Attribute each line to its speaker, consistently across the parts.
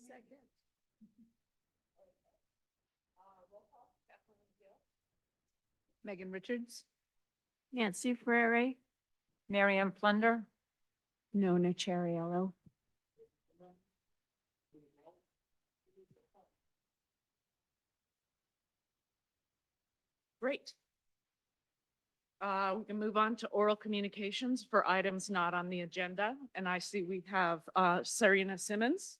Speaker 1: Second. Megan Richards.
Speaker 2: Nancy Frere,
Speaker 3: Miriam Plunder.
Speaker 2: Nona Chariello.
Speaker 1: Great. We can move on to oral communications for items not on the agenda. And I see we have Serena Simmons.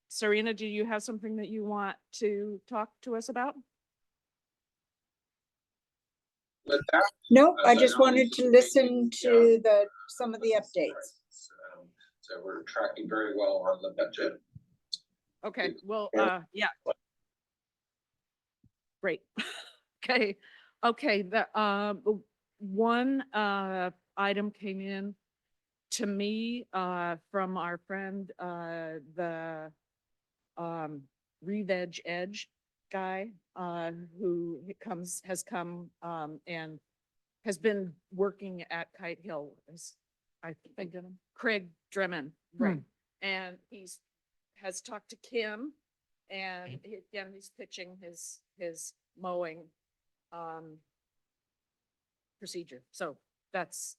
Speaker 1: Serena, do you have something that you want to talk to us about?
Speaker 4: With that,
Speaker 5: Nope, I
Speaker 4: As I
Speaker 5: just wanted
Speaker 4: always
Speaker 5: to
Speaker 4: do,
Speaker 5: listen to some of the updates.
Speaker 4: So we're tracking very well on the budget.
Speaker 1: Okay, well, yeah. Great. Okay, okay, the one item came in to me from our friend the Re-Veg Edge guy who has come and has been working at Kite Hill, as I think of him, Craig Dremen, right? And has talked to Kim, and again, he's pitching his mowing procedure. So that's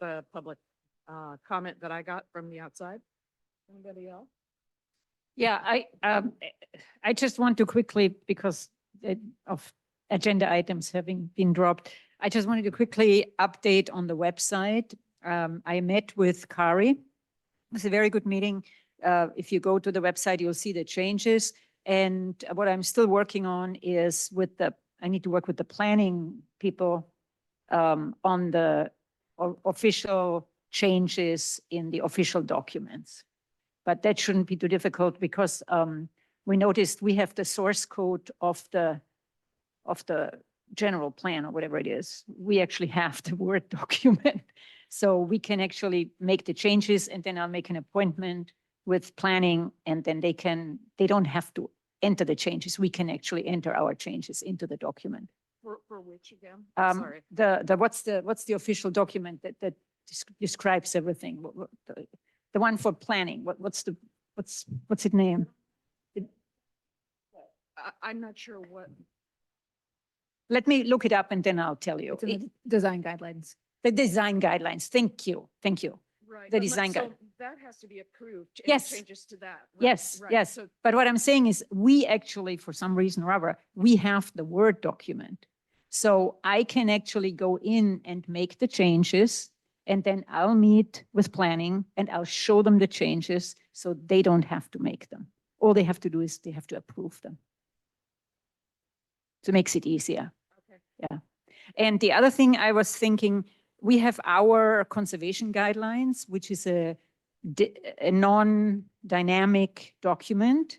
Speaker 1: the public comment that I got from the outside. Anybody else?
Speaker 3: Yeah, I just want to quickly, because of agenda items having been dropped, I just wanted to quickly update on the website. I met with Kari. It was a very good meeting. If you go to the website, you'll see the changes. And what I'm still working on is I need to work with the planning people on the official changes in the official documents. But that shouldn't be too difficult because we noticed we have the source code of the general plan or whatever it is. We actually have the Word document. So we can actually make the changes, and then I'll make an appointment with planning, and then they don't have to enter the changes. We can actually enter our changes into the document.
Speaker 1: For which again?
Speaker 3: Um,
Speaker 1: Sorry.
Speaker 3: what's the official document that describes everything? The one for planning, what's its name?
Speaker 1: I'm not sure what.
Speaker 3: Let me look it up and then I'll tell you.
Speaker 2: It's in the design guidelines.
Speaker 3: The design guidelines. Thank you.
Speaker 1: Right.
Speaker 3: The
Speaker 1: but
Speaker 3: design
Speaker 1: so
Speaker 3: guide.
Speaker 1: That has to be approved. and
Speaker 3: Yes.
Speaker 1: Changes to that. right,
Speaker 3: Yes,
Speaker 1: right.
Speaker 3: yes.
Speaker 1: So
Speaker 3: But what I'm saying is we actually, for some reason or other, we have the Word document. So I can actually go in and make the changes, and then I'll meet with planning and I'll show them the changes so they don't have to make them. All they have to do is they have to approve them. So it makes it easier.
Speaker 1: Okay.
Speaker 3: Yeah. And the other thing I was thinking, we have our conservation guidelines, which is a non-dynamic document.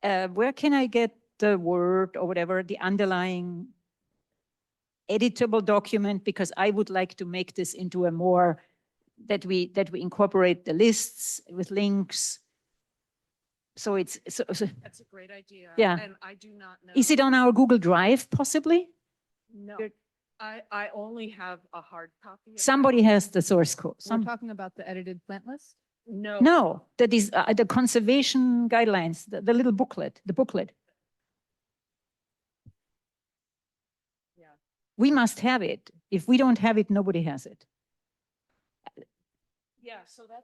Speaker 1: Right.
Speaker 3: Where can I get the Word or whatever, the underlying editable document? Because I would like to make this into a more, that we incorporate the lists with links. So it's,
Speaker 1: That's a great idea.
Speaker 3: Yeah.
Speaker 1: And I do not know.
Speaker 3: is it on our Google Drive possibly?
Speaker 1: No,
Speaker 3: There-
Speaker 1: I only have a hard copy. of
Speaker 3: Somebody has the source code.
Speaker 2: We're talking about the edited plant list?
Speaker 1: that. No.
Speaker 3: No, that is the conservation guidelines, the little booklet, the booklet.
Speaker 1: Yeah.
Speaker 3: We must have it. If we don't have it, nobody has it.
Speaker 1: Yeah, so that.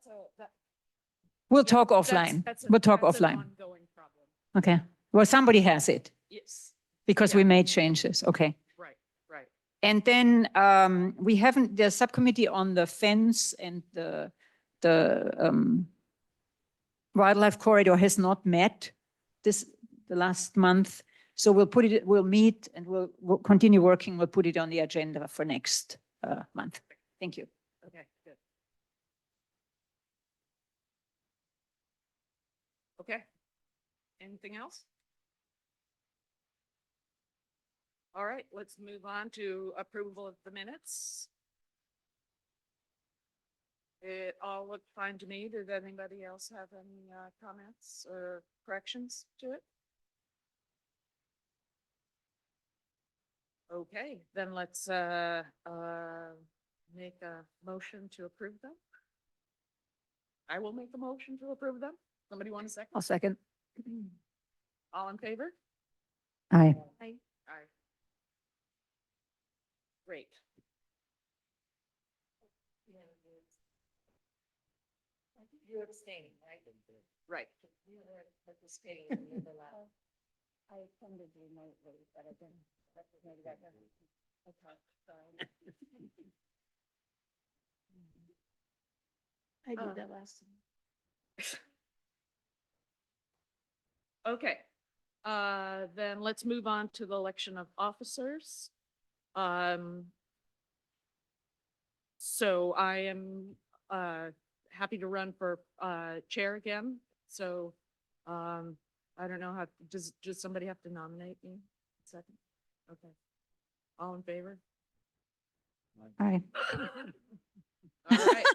Speaker 3: We'll
Speaker 1: yeah,
Speaker 3: talk
Speaker 1: that's-
Speaker 3: offline.
Speaker 1: that's a-
Speaker 3: We'll talk
Speaker 1: that's an
Speaker 3: offline.
Speaker 1: Ongoing problem.
Speaker 3: Okay. Well, somebody has it
Speaker 1: Yes,
Speaker 3: because
Speaker 1: Yeah.
Speaker 3: we made changes. Okay.
Speaker 1: right.
Speaker 3: And then we haven't, the subcommittee on the fence and the wildlife corridor has not met the last month. So we'll meet and we'll continue working. We'll put it on the agenda for next month. Thank you.
Speaker 1: Okay, good. Okay. Anything else? All right, let's move on to approval of the minutes. It all looked fine to me. Did anybody else have any comments or corrections to it? Okay, then let's make a motion to approve them. I will make the motion to approve them. Somebody want a second?
Speaker 2: I'll second.
Speaker 1: All in favor?
Speaker 3: Aye.
Speaker 1: Aye. Great.
Speaker 6: You're abstaining, right?
Speaker 1: Right.
Speaker 6: You were participating in the other lab.
Speaker 2: I attended remotely, but I didn't. I
Speaker 1: did
Speaker 2: that last time.
Speaker 1: Okay, then let's move on to the election of officers. So I am, happy to run for, chair again. So, I don't know how, does somebody have to nominate me? Second? Okay. All in favor?
Speaker 3: Aye.
Speaker 1: All right.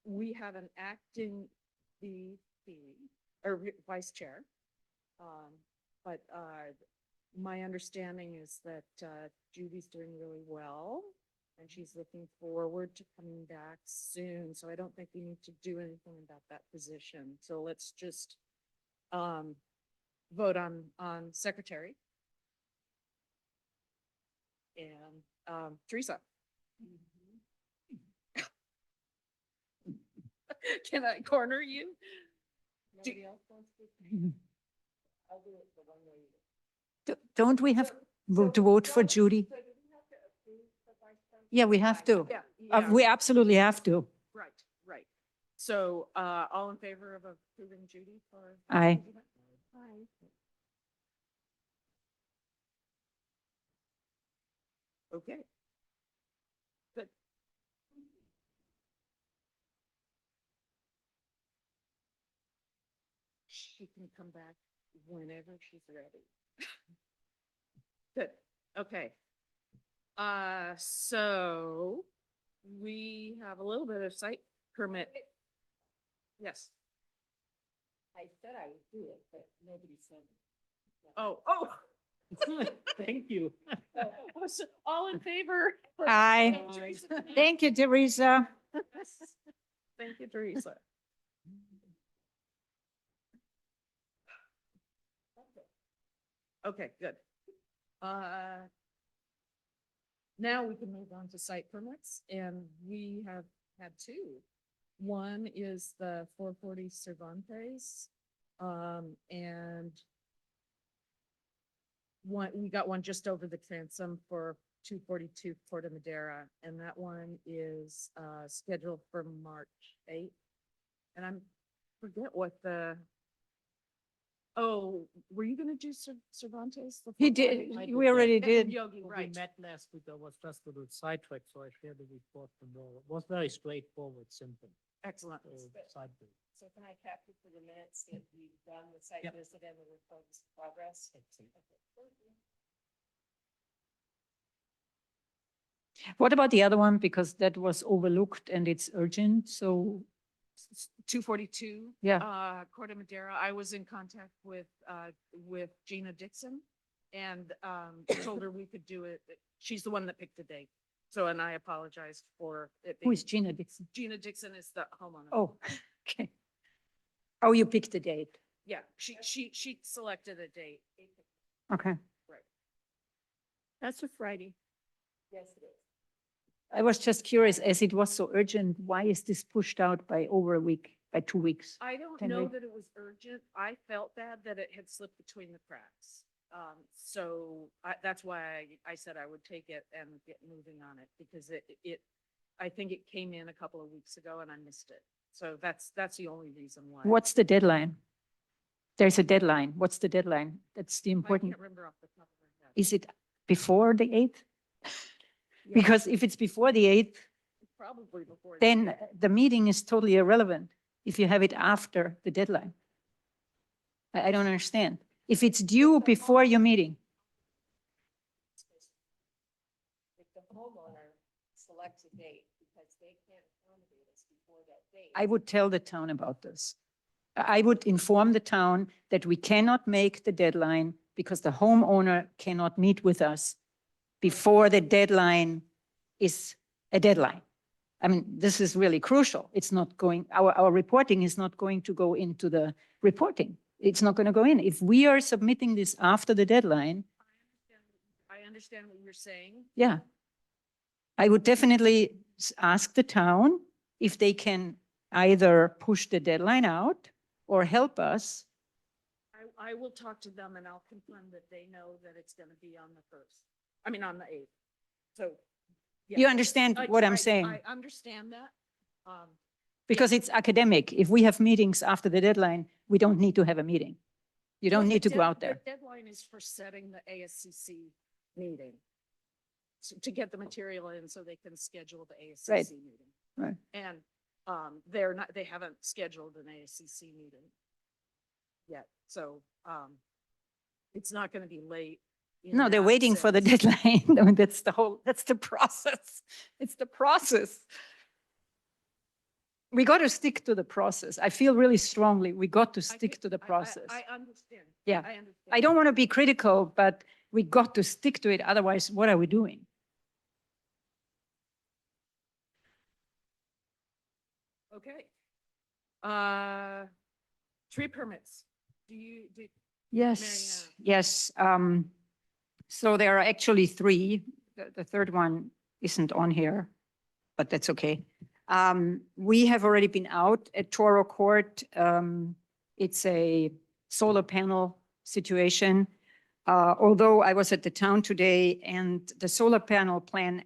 Speaker 1: We have an acting VP or vice chair. But my understanding is that Judy's doing really well and she's looking forward to coming back soon. So I don't think we need to do anything about that position. So let's just vote on secretary. And Teresa. Can I corner you?
Speaker 6: Nobody else wants to? I'll do it the one way you do.
Speaker 3: Don't we have to vote for Judy?
Speaker 6: So do we have to approve the vice president?
Speaker 3: Yeah, we have to.
Speaker 1: Yeah.
Speaker 3: We absolutely have to.
Speaker 1: Right. So, all in favor of approving Judy for?
Speaker 3: Aye.
Speaker 1: Aye. Okay. Good. She can come back whenever she's ready. Good, okay. So we have a little bit of site permit. Yes.
Speaker 6: I said I would do it, but nobody said.
Speaker 1: Oh.
Speaker 7: Thank you.
Speaker 1: So all in favor?
Speaker 3: Aye. Thank you, Teresa.
Speaker 1: Thank you, Teresa. Okay, good. Now we can move on to site permits, and we have had two. One is the 440 Cervantes, and we got one just over the transom for 242 Porta Madera, and that one is scheduled for March 8th. And forget what were you gonna do Cervantes? the
Speaker 3: He
Speaker 1: 440?
Speaker 3: did,
Speaker 7: I did
Speaker 3: we
Speaker 7: that.
Speaker 3: already
Speaker 1: And
Speaker 3: did.
Speaker 1: Yogi,
Speaker 7: We
Speaker 1: right.
Speaker 7: met last week. I was just a little sidetracked, so I shared the report from there. It was very straightforward, simple.
Speaker 1: Excellent.
Speaker 7: Side view.
Speaker 6: So can I capture for the minutes that we've done the site
Speaker 7: Yep.
Speaker 6: visit and the report's progress?
Speaker 3: What about the other one? Because that was overlooked and it's urgent, so
Speaker 1: 242.
Speaker 3: Yeah.
Speaker 1: Corte Madera. I was in contact with Gina Dixon and told her we could do it. She's the one that picked the date. So, and I apologized for it.
Speaker 3: who
Speaker 1: being-
Speaker 3: is Gina Dixon?
Speaker 1: Gina Dixon is the homeowner.
Speaker 3: Oh, okay. Oh, you picked a date.
Speaker 1: Yeah, she selected a date.
Speaker 3: Okay.
Speaker 2: That's a Friday.
Speaker 6: Yes, it is.
Speaker 3: I was just curious, as it was so urgent, why is this pushed out by over a week, by 2 weeks?
Speaker 1: I don't
Speaker 3: Can
Speaker 1: know
Speaker 3: we-
Speaker 1: that it was urgent. I felt bad that it had slipped between the cracks. So that's why I said I would take it and get moving on it because I think it came in a couple of weeks ago and I missed it. So that's the only reason why.
Speaker 3: What's the deadline? There's a deadline. What's the deadline? That's the
Speaker 1: I
Speaker 3: important.
Speaker 1: can't remember off the top of my head.
Speaker 3: Is it before the 8th?
Speaker 1: Yeah,
Speaker 3: Because if it's before the 8th,
Speaker 1: Probably before.
Speaker 3: then the meeting is totally irrelevant if you have it after the deadline. I don't understand. If it's due before your meeting,
Speaker 6: If the homeowner selects a date because they can't accommodate us before that date.
Speaker 3: I would tell the town about this. I would inform the town that we cannot make the deadline because the homeowner cannot meet with us before the deadline is a deadline. I mean, this is really crucial. It's not going, our reporting is not going to go into the reporting. It's not going to go in. If we are submitting this after the deadline,
Speaker 1: I understand what you're saying.
Speaker 3: yeah. I would definitely ask the town if they can either push the deadline out or help us.
Speaker 1: I will talk to them and I'll confirm that they know that it's gonna be on the 1st. I mean, on the 8th. So. yeah.
Speaker 3: You understand what I'm saying?
Speaker 1: I understand that.
Speaker 3: Because it's academic. If we have meetings after the deadline, we don't need to have a meeting. You don't
Speaker 1: well,
Speaker 3: need
Speaker 1: the
Speaker 3: to go out
Speaker 1: the
Speaker 3: there.
Speaker 1: Deadline is for setting the ASCC meeting. To get the material in so they can schedule the ASCC
Speaker 3: Right.
Speaker 1: meeting.
Speaker 3: Right.
Speaker 1: And they haven't scheduled an ASCC meeting yet. So it's not going to be late. in
Speaker 3: No, they're
Speaker 1: that
Speaker 3: waiting for the
Speaker 1: sense.
Speaker 3: deadline. I mean, that's the process. It's the process. We got to stick to the process. I feel really strongly we got to
Speaker 1: I
Speaker 3: stick
Speaker 1: get-
Speaker 3: to the process.
Speaker 1: I understand.
Speaker 3: Yeah.
Speaker 1: I understand.
Speaker 3: I don't want to be critical, but we got to stick to it. Otherwise, what are we doing?
Speaker 1: Okay. Tree permits. Do
Speaker 3: Yes, yes. So there are actually three. The third one isn't on here, but that's okay. We have already been out at Toro Court. It's a solar panel situation. Although I was at the town today and the solar panel plan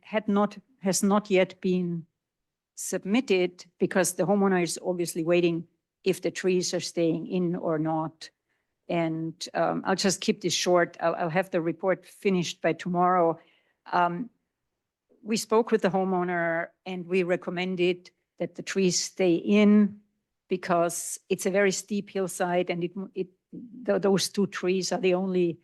Speaker 3: has not yet been submitted because the homeowner is obviously waiting if the trees are staying in or not. And I'll just keep this short. I'll have the report finished by tomorrow. We spoke with the homeowner and we recommended that the trees stay in because it's a very steep hillside and those two trees are the only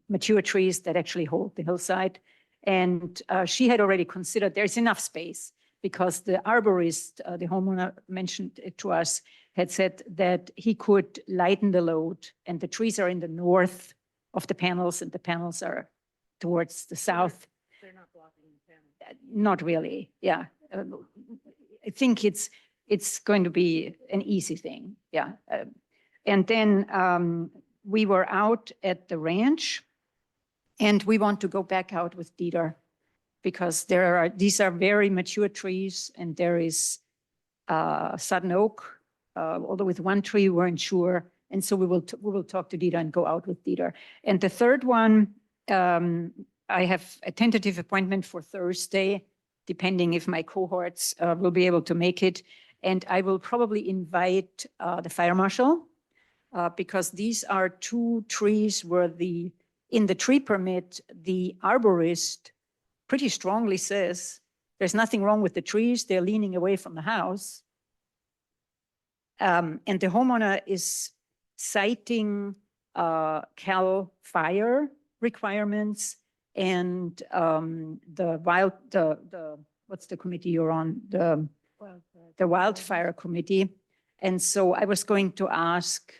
Speaker 3: mature trees that actually hold the hillside. And she had already considered there's enough space because the arborist, the homeowner mentioned it to us, had said that he could lighten the load and the trees are in the north of the panels and the panels are towards the south.
Speaker 1: they're not blocking the panel.
Speaker 3: Not really, yeah. I think it's going to be an easy thing, yeah. And then we were out at the ranch and we want to go back out with Dieter because these are very mature trees and there is sudden oak, although with one tree we weren't sure. And so we will talk to Dieter and go out with Dieter. And the third one, I have a tentative appointment for Thursday, depending if my cohorts will be able to make it. And I will probably invite the fire marshal because these are two trees where in the tree permit, the arborist pretty strongly says there's nothing wrong with the trees. They're leaning away from the house. And the homeowner is citing CAL FIRE requirements and what's the committee you're on? The wildfire committee. And so I was going to ask,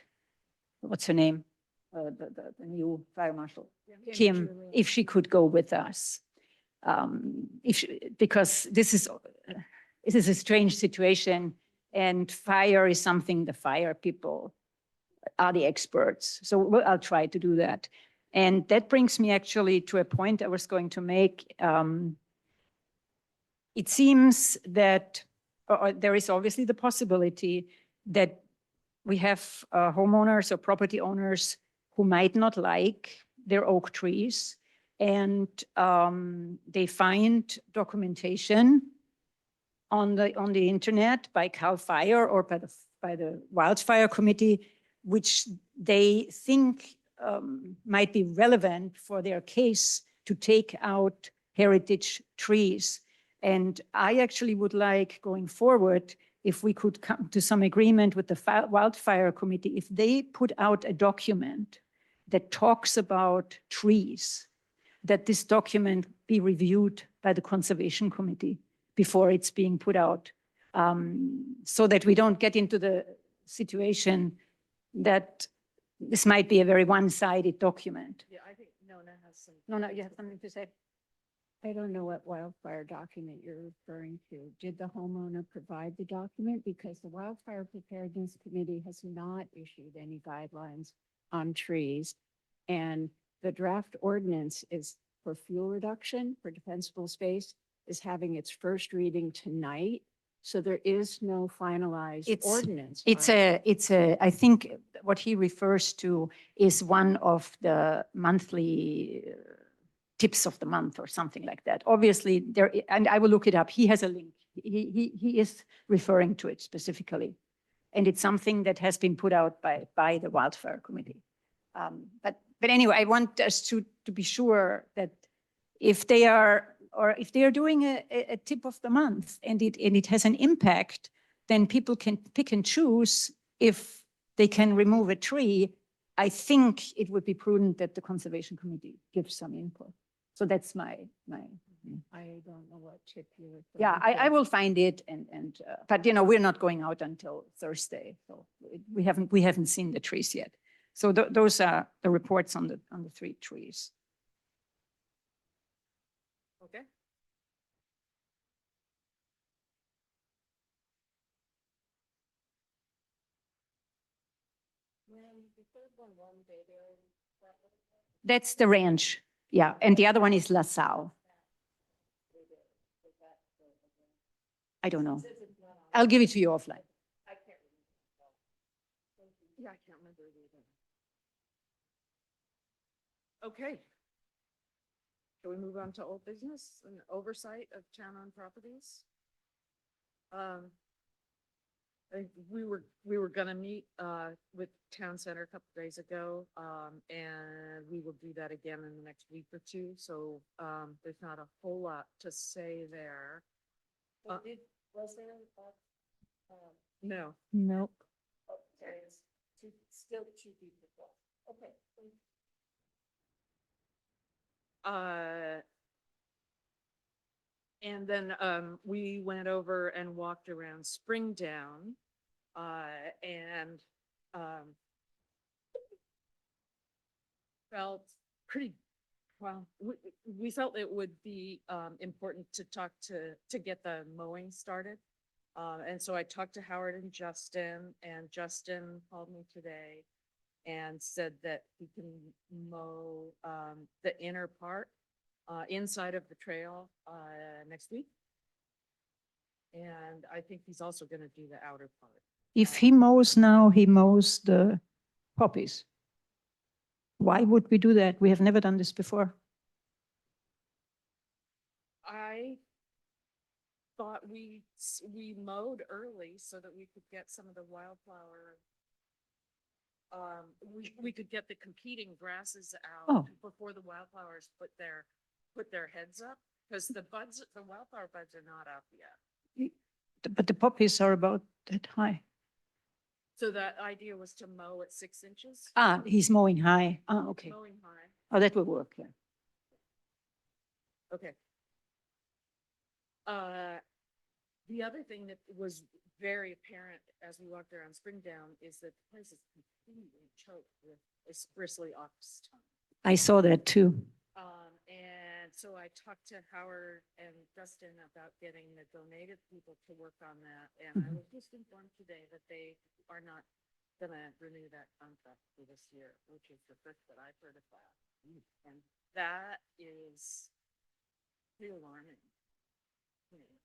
Speaker 3: what's her name? The new fire marshal, Kim, if she could go with us. Because this is a strange situation and fire is something the fire people are the experts. So I'll try to do that. And that brings me actually to a point I was going to make. It seems that there is obviously the possibility that we have homeowners or property owners who might not like their oak trees and they find documentation on the internet by CAL FIRE or by the wildfire committee, which they think might be relevant for their case to take out heritage trees. And I actually would like going forward, if we could come to some agreement with the wildfire committee, if they put out a document that talks about trees, that this document be reviewed by the conservation committee before it's being put out, so that we don't get into the situation that this might be a very one-sided document.
Speaker 1: Yeah, I think Nona has some.
Speaker 3: No, you have something to say?
Speaker 2: I don't know what wildfire document you're referring to. Did the homeowner provide the document? Because the Wildfire Preparedness Committee has not issued any guidelines on trees. And the draft ordinance is for fuel reduction for defensible space is having its first reading tonight. So there is no finalized
Speaker 3: It's-
Speaker 2: ordinance.
Speaker 3: It's
Speaker 2: on it.
Speaker 3: I think what he refers to is one of the monthly tips of the month or something like that. Obviously there, and I will look it up. He has a link. He is referring to it specifically. And it's something that has been put out by the wildfire committee. But anyway, I want us to be sure that if they are, or if they are doing a tip of the month and it has an impact, then people can pick and choose if they can remove a tree. I think it would be prudent that the conservation committee gives some input. So that's my.
Speaker 2: I don't know what tip you're referring to.
Speaker 3: Yeah, I will find it but you know, we're not going out until Thursday. So we haven't seen the trees yet. So those are the reports on the 3 trees.
Speaker 1: Okay.
Speaker 6: When the third one day there, that was
Speaker 3: That's the ranch. Yeah. And the other one is La Salle. I don't know.
Speaker 6: says it's not on.
Speaker 3: I'll give it to you offline.
Speaker 6: I can't remember.
Speaker 1: Yeah, I can't remember it either. Okay. Shall we move on to old business and oversight of town-owned properties? I think we were gonna meet, with Town Center a couple days ago, and we will do that again in the next week or two. So, there's not a whole lot to say there.
Speaker 6: But was there,
Speaker 1: No.
Speaker 3: Nope.
Speaker 6: oh, there is still 2 people. Okay.
Speaker 1: And then we went over and walked around Springdown, and felt pretty, well, we felt it would be important to talk to get the mowing started. And so I talked to Howard and Justin called me today and said that he can mow the inner part inside of the trail next week. And I think he's also gonna do the outer part.
Speaker 3: If he mows now, he mows the poppies. Why would we do that? We have never done this before.
Speaker 1: I thought we mowed early so that we could get some of the wildflower. We could get the competing grasses
Speaker 3: Oh.
Speaker 1: out before the wildflowers put their heads up, because the wildflower buds are not up yet.
Speaker 3: But the poppies are about that high.
Speaker 1: So the idea was to mow at 6 inches.
Speaker 3: Ah, he's mowing high. Ah, okay.
Speaker 1: Mowing high.
Speaker 3: Oh, that will work, yeah.
Speaker 1: Okay. The other thing that was very apparent as we walked around Springdown is that the place is completely choked with this bristly ox tongue.
Speaker 3: I saw that too.
Speaker 1: And so I talked to Howard and Dustin about getting the donated people to work on that. And I
Speaker 3: Mhm.
Speaker 1: was just informed today that they are not gonna renew that contract for this year, which is the first that I've heard of that. And that is pretty alarming to me.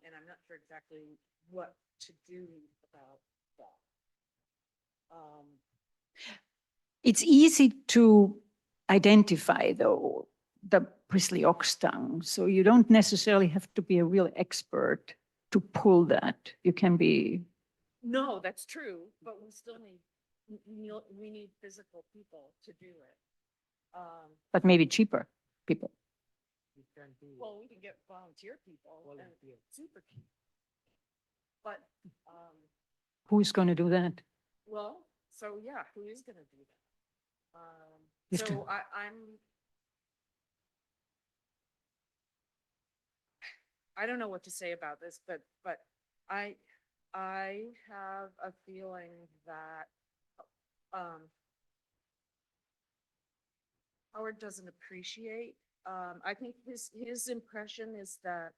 Speaker 1: And I'm not sure exactly what to do about that.
Speaker 3: It's easy to identify though, the bristly ox tongue. So you don't necessarily have to be a real expert to pull that. You can be,
Speaker 1: No, that's true, but we still we need physical people to do it.
Speaker 3: but maybe cheaper people.
Speaker 7: You can do
Speaker 1: Well, we can get volunteer people and
Speaker 7: volunteer.
Speaker 1: super cheap. But,
Speaker 3: Who's going to do that?
Speaker 1: well, so yeah, who is gonna do that?
Speaker 3: You have to-
Speaker 1: So I don't know what to say about this, but I have a feeling that, Howard doesn't appreciate I think his impression is that,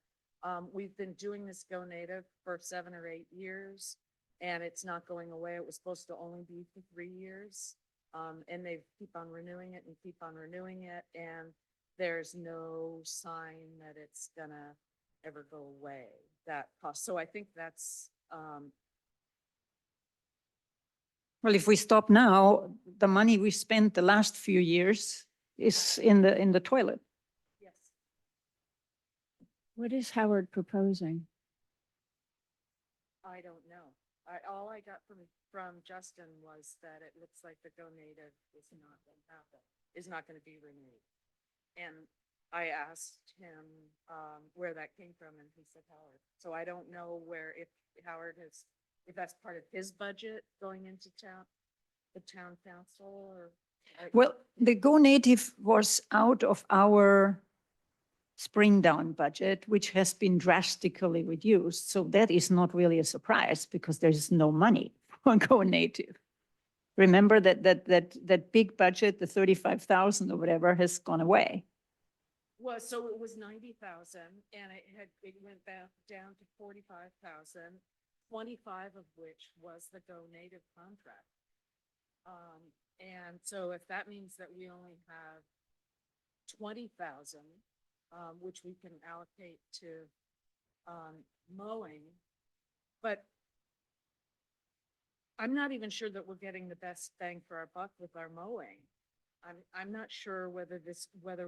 Speaker 1: we've been doing this Go Native for 7 or 8 years, and it's not going away. It was supposed to only be for 3 years. And they keep on renewing it and keep on renewing it, and there's no sign that it's gonna ever go away, that cost. So I think that's,
Speaker 3: Well, if we stop now, the money we spent the last few years is in the toilet.
Speaker 1: yes.
Speaker 2: What is Howard proposing?
Speaker 1: I don't know. All I got from Justin was that it looks like the Go Native is not gonna happen, is not gonna be renewed. And I asked him, where that came from, and he said Howard. So I don't know if Howard has, if that's part of his budget going into the town council, or.
Speaker 3: Well, the Go Native was out of our spring down budget, which has been drastically reduced. So that is not really a surprise because there's no money for Go Native. Remember that big budget, the 35,000 or whatever, has gone away.
Speaker 1: Well, so it was 90,000, and it went down to 45,000, 25 of which was the Go Native contract. And so if that means that we only have 20,000, which we can allocate to, mowing, but I'm not even sure that we're getting the best bang for our buck with our mowing. I'm not sure whether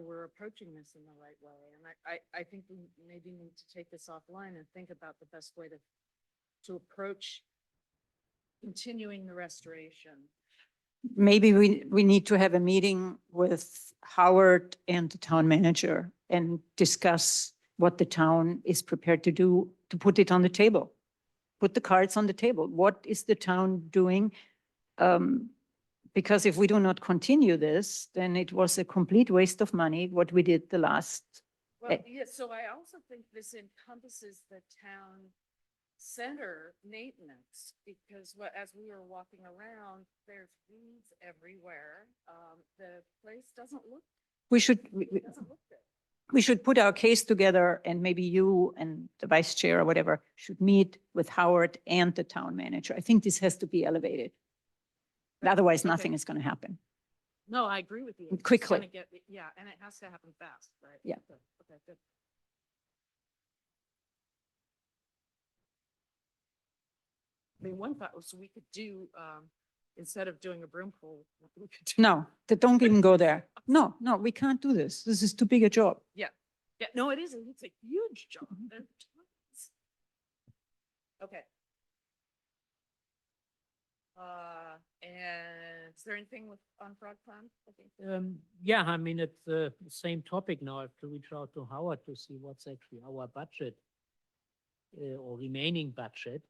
Speaker 1: we're approaching this in the right way. And I think we maybe need to take this offline and think about the best way to approach continuing the restoration.
Speaker 3: Maybe we need to have a meeting with Howard and the town manager and discuss what the town is prepared to do to put it on the table. Put the cards on the table. What is the town doing? Because if we do not continue this, then it was a complete waste of money, what we did the last.
Speaker 1: Well, yeah, so I also think this encompasses the town center maintenance, because as we were walking around, there's weeds everywhere. The place doesn't look,
Speaker 3: We should,
Speaker 1: it doesn't look good.
Speaker 3: we should put our case together, and maybe you and the vice chair or whatever should meet with Howard and the town manager. I think this has to be elevated. Otherwise,
Speaker 1: Okay.
Speaker 3: nothing is going to happen.
Speaker 1: No, I agree with you. It's
Speaker 3: Quickly.
Speaker 1: gonna yeah, and it has to happen fast, right?
Speaker 3: Yeah.
Speaker 1: Okay, good. I mean, one thought was we could do, instead of doing a broom pull, we could do.
Speaker 3: No, don't even go there. No, we can't do this. This is too big a job.
Speaker 1: Yeah, no, it isn't. It's a huge job.
Speaker 3: Mm-hmm.
Speaker 1: There are tons. Okay. And is there anything on Frog Pond? I think.
Speaker 7: Yeah, I mean, it's the same topic now. I have to reach out to Howard to see what's actually our budget or remaining budget,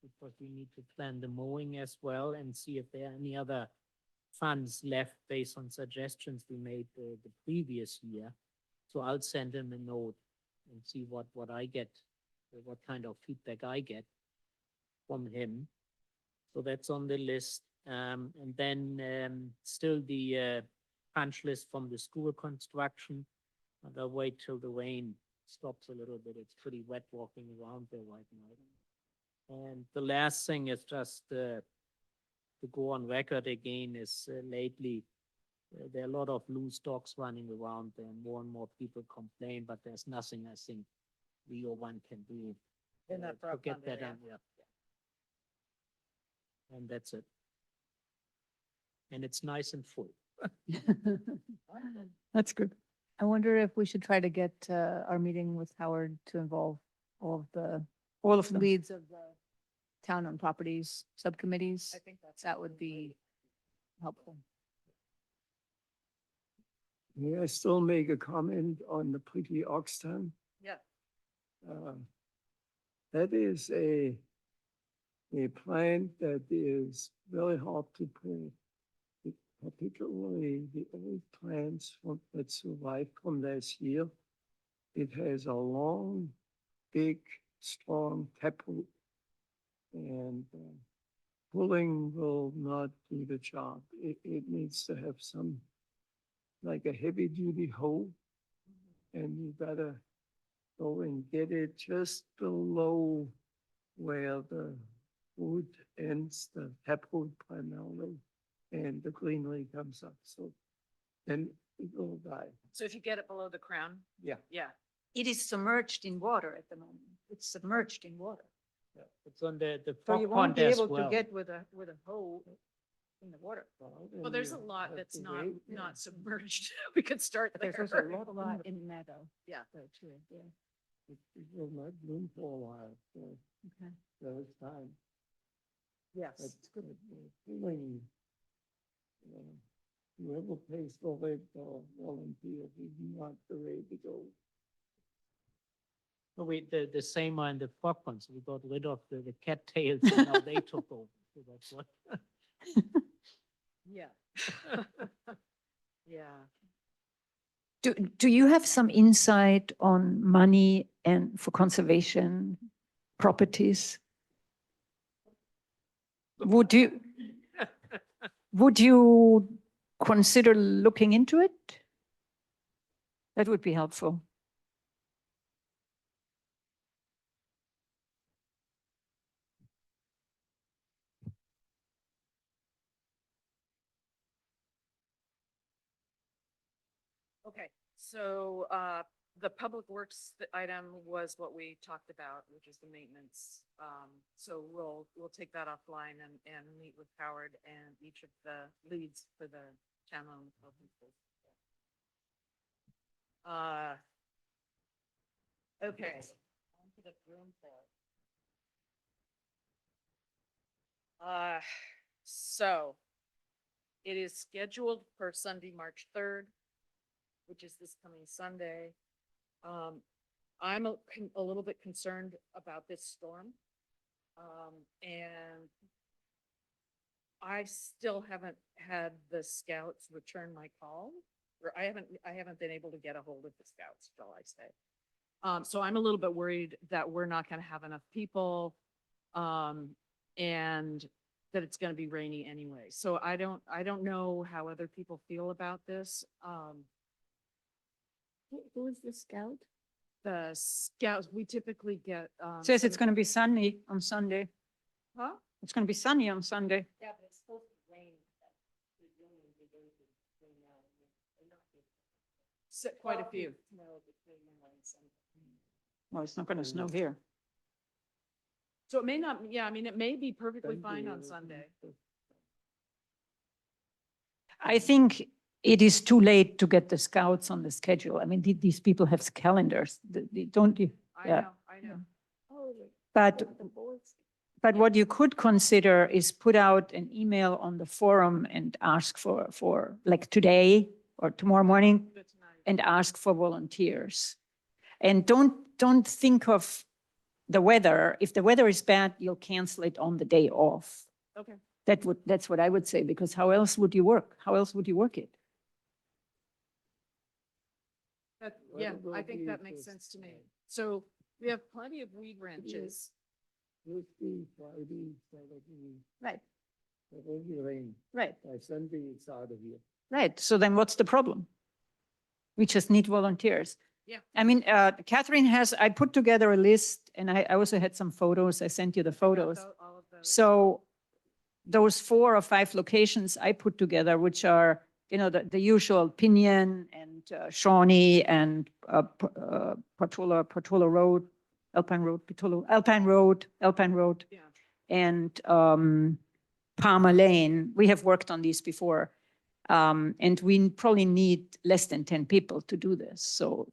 Speaker 7: because we need to plan the mowing as well and see if there are any other funds left based on suggestions we made the previous year. So I'll send him a note and see what I get, what kind of feedback I get from him. So that's on the list. And then still the punch list from the school construction. And I'll wait till the rain stops a little bit. It's pretty wet walking around there right now. And the last thing is just to go on record again is lately there are a lot of loose dogs running around there. More and more people complain, but there's nothing I think we or one can do
Speaker 1: In that
Speaker 7: to
Speaker 1: Frog
Speaker 7: get
Speaker 1: Pond
Speaker 7: that
Speaker 1: area.
Speaker 7: done. Yeah. And that's it. And it's nice and full.
Speaker 3: That's good.
Speaker 8: I wonder if we should try to get our meeting with Howard to involve all of the
Speaker 3: them.
Speaker 8: leads of the town-owned properties subcommittees.
Speaker 1: I think
Speaker 8: That would be helpful.
Speaker 9: May I still make a comment on the Pretty Oxtown?
Speaker 1: Yeah.
Speaker 9: That is a plant that is very hard to pull, particularly the old plants that survived from last year. It has a long, big, strong taproot, and pulling will not do the job. It needs to have some, like a heavy-duty hoe and you gotta go and get it just below where the wood ends, the taproot primarily, and the greenery comes up, so then it will die.
Speaker 1: So if you get it below the crown?
Speaker 9: Yeah.
Speaker 1: Yeah.
Speaker 3: It is submerged in water at the moment. It's submerged in water.
Speaker 7: It's on the
Speaker 3: So
Speaker 7: frog
Speaker 3: you won't
Speaker 7: pond
Speaker 3: be
Speaker 7: as
Speaker 3: able to
Speaker 7: well.
Speaker 3: get with a hoe in the water.
Speaker 1: Well, there's a lot
Speaker 9: have
Speaker 1: that's
Speaker 9: to
Speaker 1: not,
Speaker 9: wait, yeah.
Speaker 1: not submerged. We could start
Speaker 2: But
Speaker 1: there.
Speaker 2: there's also a lot in meadow.
Speaker 1: Yeah.
Speaker 2: Though, too, yeah.
Speaker 9: It will not bloom for a while, so
Speaker 2: Okay.
Speaker 9: there is time.
Speaker 1: Yes.
Speaker 9: That's good. Feeling, whoever pays for it or volunteers is not the way to go.
Speaker 7: The same on the frog ponds. We got rid of the cattails and now they took over. So that's what.
Speaker 1: Yeah. Yeah.
Speaker 3: Do you have some insight on money and for conservation properties? Would you consider looking into it? That would be helpful.
Speaker 1: Okay, so the public works item was what we talked about, which is the maintenance. So we'll take that offline and meet with Howard and each of the leads for the town-owned open space. Okay. On to the broom board. So it is scheduled for Sunday, March 3rd, which is this coming Sunday. I'm a little bit concerned about this storm. And I still haven't had the scouts return my call, or I haven't been able to get a hold of the scouts, shall I say. So I'm a little bit worried that we're not gonna have enough people, and that it's gonna be rainy anyway. So I don't know how other people feel about this.
Speaker 2: Who is the scout?
Speaker 1: The scouts, we typically get,
Speaker 3: Says it's going to be sunny on Sunday.
Speaker 1: Huh?
Speaker 3: It's going to be sunny on Sunday.
Speaker 6: Yeah, but it's supposed to rain. Presumably they're going to rain now. They're not gonna-
Speaker 1: Quite a few.
Speaker 6: Snow between now and Sunday.
Speaker 3: Well, it's not going to snow here.
Speaker 1: So it may not, yeah, I mean, it may be perfectly
Speaker 9: Sunday
Speaker 1: fine on
Speaker 9: or-
Speaker 1: Sunday.
Speaker 3: I think it is too late to get the scouts on the schedule. I mean, these people have calendars, don't you?
Speaker 1: I
Speaker 3: Yeah.
Speaker 1: know, I know.
Speaker 2: Oh,
Speaker 3: But,
Speaker 2: the boards.
Speaker 3: but what you could consider is put out an email on the forum and ask for like today or tomorrow morning
Speaker 1: Good tonight.
Speaker 3: and ask for volunteers. And don't think of the weather. If the weather is bad, you'll cancel it on the day off.
Speaker 1: Okay.
Speaker 3: That's what I would say, because how else would you work? How else would you work it?
Speaker 1: Yeah,
Speaker 9: Weather
Speaker 1: I
Speaker 9: will
Speaker 1: think
Speaker 9: be
Speaker 1: that makes
Speaker 9: just
Speaker 1: sense to me.
Speaker 9: fine.
Speaker 1: So we have plenty of weed wrenches.
Speaker 9: Tuesday, Friday, Saturday,
Speaker 3: Right,
Speaker 9: it will be rain.
Speaker 3: right,
Speaker 9: By Sunday, it's out of here.
Speaker 3: right. So then what's the problem? We just need volunteers.
Speaker 1: Yeah.
Speaker 3: I mean, Catherine I put together a list and I also had some photos. I sent you the photos.
Speaker 1: All of those.
Speaker 3: So those 4 or 5 locations I put together, which are, the usual Pinion and Shawnee and Portola Road, Alpine Road,
Speaker 1: Yeah.
Speaker 3: and Palmer Lane. We have worked on these before. And we probably need less than 10 people to do this. So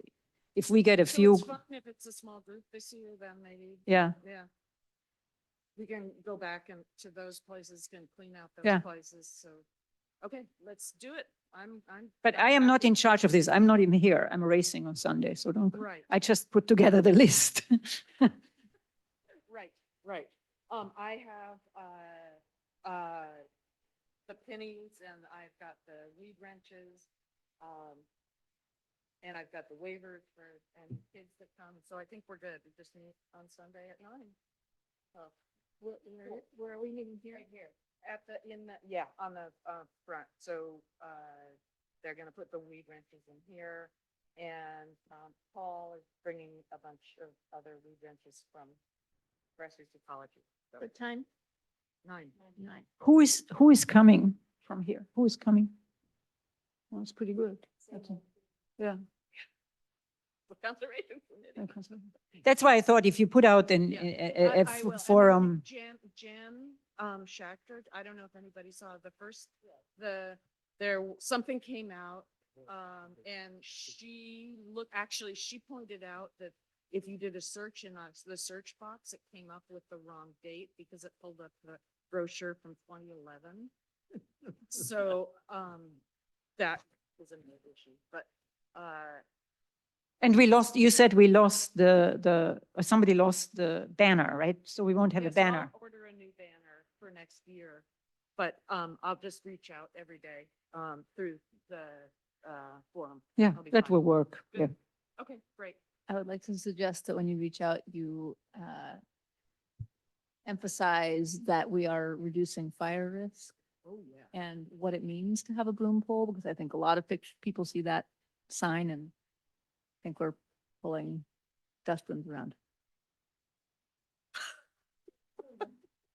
Speaker 3: if we get a
Speaker 1: So
Speaker 3: few,
Speaker 1: it's fun if it's a small group this year, then maybe,
Speaker 3: yeah,
Speaker 1: yeah. We can go back and to those places, can clean out
Speaker 3: Yeah.
Speaker 1: those places, so, okay, let's do it. I'm.
Speaker 3: but
Speaker 1: I'm
Speaker 3: I am not
Speaker 1: happy.
Speaker 3: in charge of this. I'm not even here. I'm racing on Sunday, so don't.
Speaker 1: Right.
Speaker 3: I just put together the list.
Speaker 1: Right, right. I have, the pennies and I've got the weed wrenches. And I've got the waivers for any kids that come, so I think we're good. We just meet on Sunday at 9. Oh,
Speaker 2: Where are we meeting here?
Speaker 1: right here, yeah, on the, front. So, they're gonna put the weed wrenches in here and, Paul is bringing a bunch of other lead wrenches from Bresley's Ecology. So,
Speaker 2: What time?
Speaker 1: 9.
Speaker 3: Who is coming from here? Who is coming? Well, it's pretty good. That's a- Yeah.
Speaker 1: For Conservation Committee.
Speaker 3: That's why I thought if you put out an,
Speaker 1: Yeah,
Speaker 3: a
Speaker 1: I will. And then
Speaker 3: forum,
Speaker 1: Jan, Schachter, I don't know if anybody saw the first, something came out. And she she pointed out that if you did a search in the search box, it came up with the wrong date because it pulled up the brochure from 2011. So, that was another issue, but,
Speaker 3: and we lost, you said we lost somebody lost the banner, right? So we won't have
Speaker 1: yeah,
Speaker 3: a
Speaker 1: so I'll
Speaker 3: banner.
Speaker 1: order a new banner for next year, but, I'll just reach out every day, through the, forum.
Speaker 3: Yeah,
Speaker 1: I'll be
Speaker 3: that
Speaker 1: fine.
Speaker 3: will work.
Speaker 1: Good.
Speaker 3: Yeah.
Speaker 1: Okay, great.
Speaker 8: I would like to suggest that when you reach out, you emphasize that we are reducing fire risk
Speaker 1: Oh, yeah.
Speaker 8: and what it means to have a broom pole, because I think a lot of people see that sign and think we're pulling dust brooms around.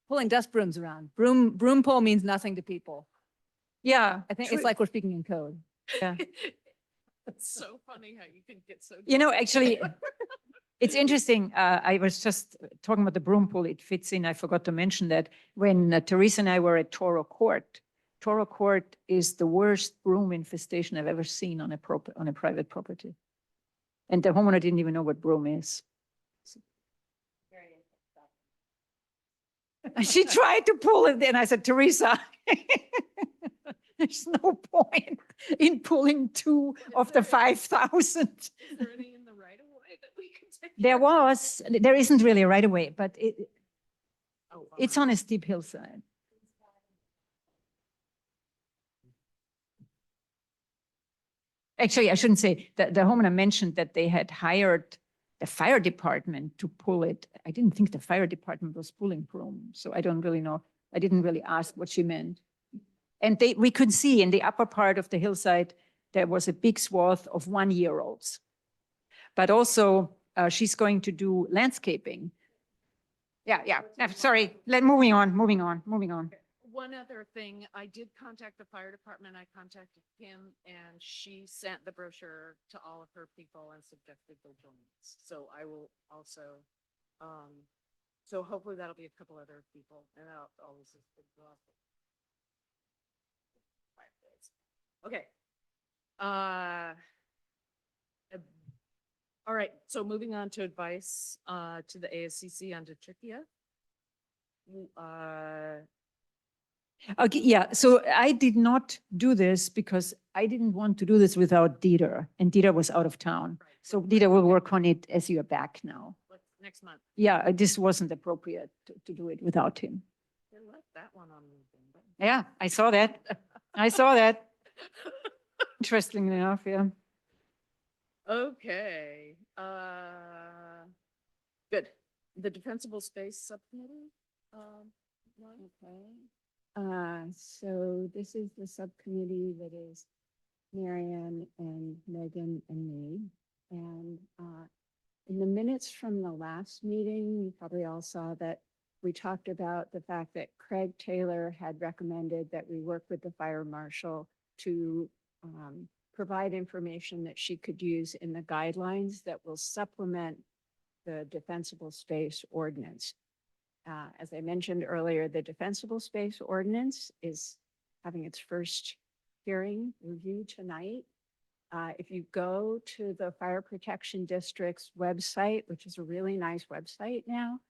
Speaker 8: Pulling dust brooms around. Broom pole means nothing to people.
Speaker 3: Yeah.
Speaker 8: I think
Speaker 3: true.
Speaker 8: it's like we're speaking in code.
Speaker 3: Yeah.
Speaker 1: It's so funny how you can get so.
Speaker 3: You know, actually, it's interesting. I was just talking about the broom pool. It fits in. I forgot to mention that when Teresa and I were at Toro Court is the worst broom infestation I've ever seen on a private property. And the homeowner didn't even know what broom is. And she tried to pull it, and I said, Teresa, there's no point in pulling 2 of the 5,000.
Speaker 1: Is there any in the right of way that we can take?
Speaker 3: There isn't really a right of way, but
Speaker 1: Oh,
Speaker 3: it's
Speaker 1: bummer.
Speaker 3: on a steep hillside. Actually, I shouldn't say that the homeowner mentioned that they had hired the fire department to pull it. I didn't think the fire department was pulling broom, so I don't really know. I didn't really ask what she meant. And we could see in the upper part of the hillside, there was a big swath of 1-year-olds. But also, she's going to do landscaping. Yeah. Sorry, moving on.
Speaker 1: One other thing, I did contact the fire department. I contacted Kim and she sent the brochure to all of her people and suggested they'll join us. So I will also, so hopefully that'll be a couple other people and all this is exhausting. Okay. All right, so moving on to advice, to the ASCC on Trichia.
Speaker 3: Okay, yeah, so I did not do this because I didn't want to do this without Dieter, and Dieter was out of town.
Speaker 1: Right,
Speaker 3: So
Speaker 1: right,
Speaker 3: Dieter will
Speaker 1: okay.
Speaker 3: work on it as you are back now.
Speaker 1: Next month.
Speaker 3: Yeah, this wasn't appropriate to do it without him.
Speaker 1: They left that one on LinkedIn, but.
Speaker 3: Yeah, I saw that. I saw that. Interestingly enough, yeah.
Speaker 1: Okay, good. The Defensible Space Subcommittee, Lauren?
Speaker 2: Okay. So this is the subcommittee that is Marianne and Megan and me. And in the minutes from the last meeting, you probably all saw that we talked about the fact that Craig Taylor had recommended that we work with the fire marshal to provide information that she could use in the guidelines that will supplement the Defensible Space Ordinance. As I mentioned earlier, the Defensible Space Ordinance is having its first hearing review tonight. If you go to the Fire Protection District's website, which is a really nice website now,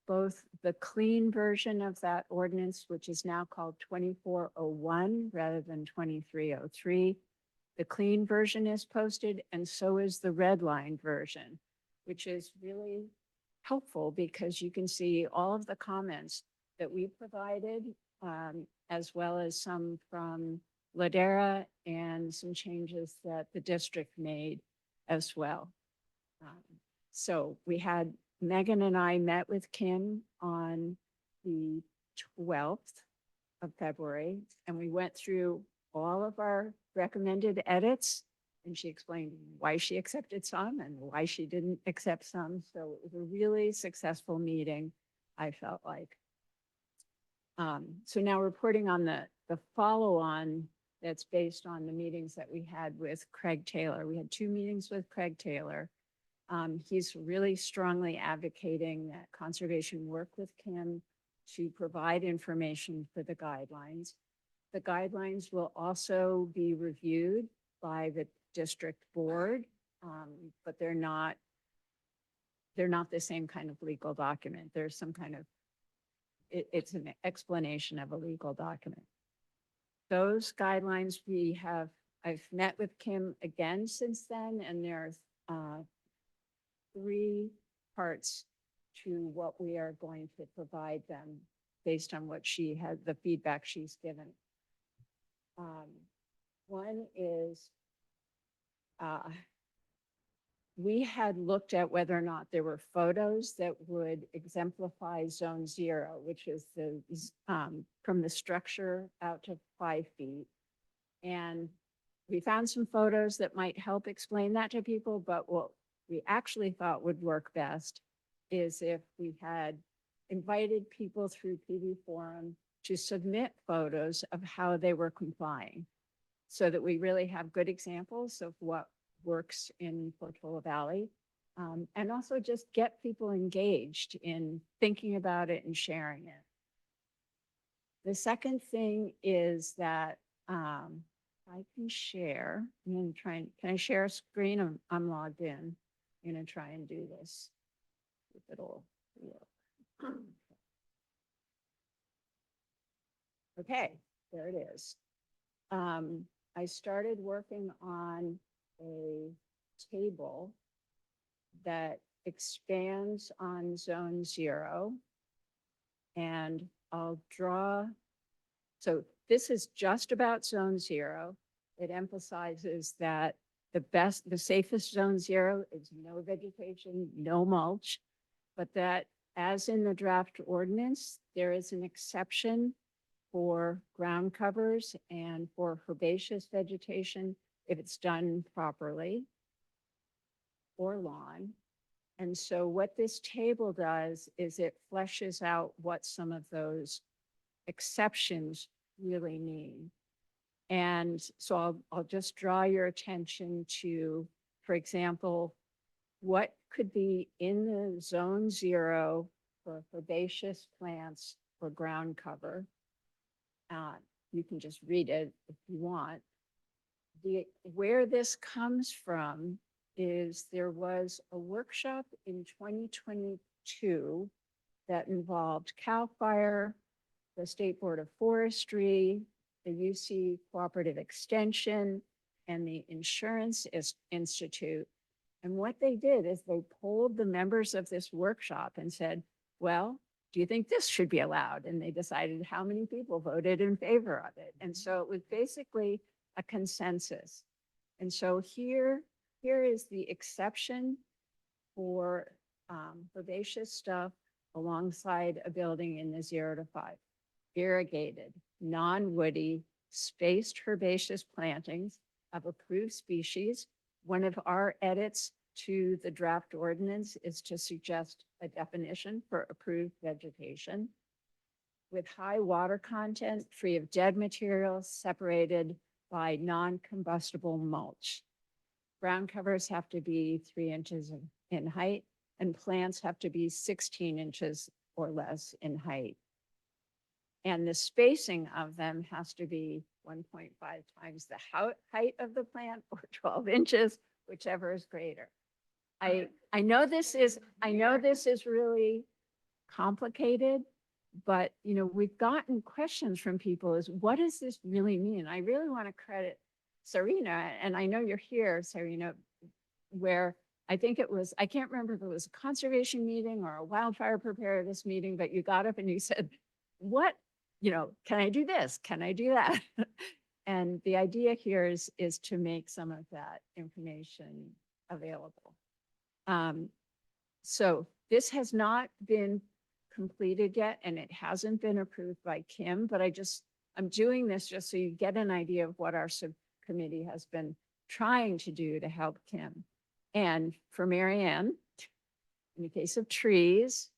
Speaker 2: both the clean version of that ordinance, which is now called 2401 rather than 2303, the clean version is posted, and so is the red line version, which is really helpful because you can see all of the comments that we provided, as well as some from Ladera and some changes that the district made as well. So Megan and I met with Kim on the 12th of February, and we went through all of our recommended edits And she explained why she accepted some and why she didn't accept some. So it was a really successful meeting, I felt like. So now reporting on the follow-on that's based on the meetings that we had with Craig Taylor. We had 2 meetings with Craig Taylor. He's really strongly advocating that conservation work with Kim to provide information for the guidelines. The guidelines will also be reviewed by the district board, but they're not the same kind of legal document. There's some kind of, it's an explanation of a legal document. Those guidelines I've met with Kim again since then, and there are 3 parts to what we are going to provide them based on what she had, the feedback she's given. One is, we had looked at whether or not there were photos that would exemplify zone 0, which is from the structure out to 5 feet. And we found some photos that might help explain that to people, but what we actually thought would work best is if we had invited people through PV Forum to submit photos of how they were complying, so that we really have good examples of what works in Portola Valley, and also just get people engaged in thinking about it and sharing it. The second thing is that I can share. I'm going to try and, can I share a screen? I'm logged in. I'm going to try and do this. If it'll work. Okay, there it is. I started working on a table that expands on zone 0. And I'll draw, so this is just about zone 0. It emphasizes that the safest zone 0 is no vegetation, no mulch, but that as in the draft ordinance, there is an exception for ground covers and for herbaceous vegetation if it's done properly, or lawn. And so what this table does is it fleshes out what some of those exceptions really mean. And so I'll just draw your attention to, for example, what could be in the zone 0 for herbaceous plants for ground cover. You can just read it if you want. Where this comes from is there was a workshop in 2022 that involved CAL FIRE, the State Board of Forestry, the UC Cooperative Extension, and the Insurance Institute. And what they did is they polled the members of this workshop and said, well, do you think this should be allowed? And they decided how many people voted in favor of it. And so it was basically a consensus. And so here is the exception for herbaceous stuff alongside a building in the 0 to 5. Irrigated, non-woody, spaced herbaceous plantings of approved species. One of our edits to the draft ordinance is to suggest a definition for approved vegetation with high water content, free of dead materials, separated by non-combustible mulch. Ground covers have to be 3 inches in height, and plants have to be 16 inches or less in height. And the spacing of them has to be 1.5 times the height of the plant, or 12 inches, whichever is greater. I know this is really complicated, but we've gotten questions from people is, what does this really mean? I really want to credit Sarina, and I know you're here, Sarina, where I think it was, I can't remember if it was a conservation meeting or a wildfire preparedness meeting, but you got up and you said, what, can I do this? Can I do that? And the idea here is to make some of that information available. So this has not been completed yet, and it hasn't been approved by Kim, but I'm doing this just so you get an idea of what our subcommittee has been trying to do to help Kim. And for Marianne, in the case of trees,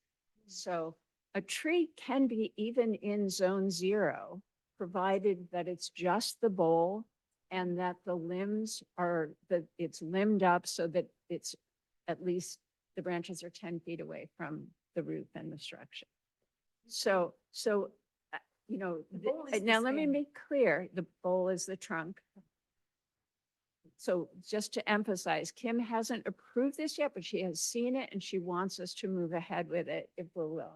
Speaker 2: so a tree can be even in zone 0, provided that it's just the bole and that the limbs are, that it's limbed up so that it's at least the branches are 10 feet away from the roof and the structure. So, you know,
Speaker 1: bole is the
Speaker 2: now let me
Speaker 1: same.
Speaker 2: make clear, the bole is the trunk. So just to emphasize, Kim hasn't approved this yet, but she has seen it and she wants us to move ahead with it if we're willing.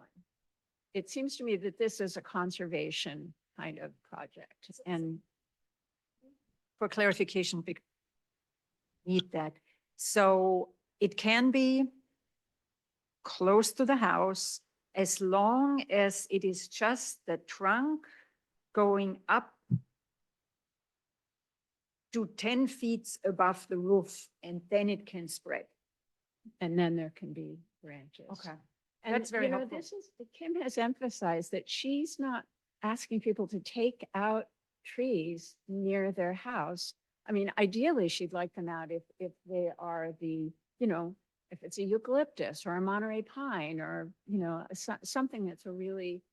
Speaker 2: It seems to me that this is a conservation kind of project and
Speaker 3: For clarification, need that. So it can be close to the house as long as it is just the trunk going up to 10 feet above the roof, and then it can spread.
Speaker 2: and then there can be branches. And,
Speaker 3: That's very
Speaker 2: you know,
Speaker 3: helpful.
Speaker 2: this is, Kim has emphasized that she's not asking people to take out trees near their house. I mean, ideally, she'd like them out if they are the, you know, if it's a eucalyptus or a Monterey pine or, you know, something that's a really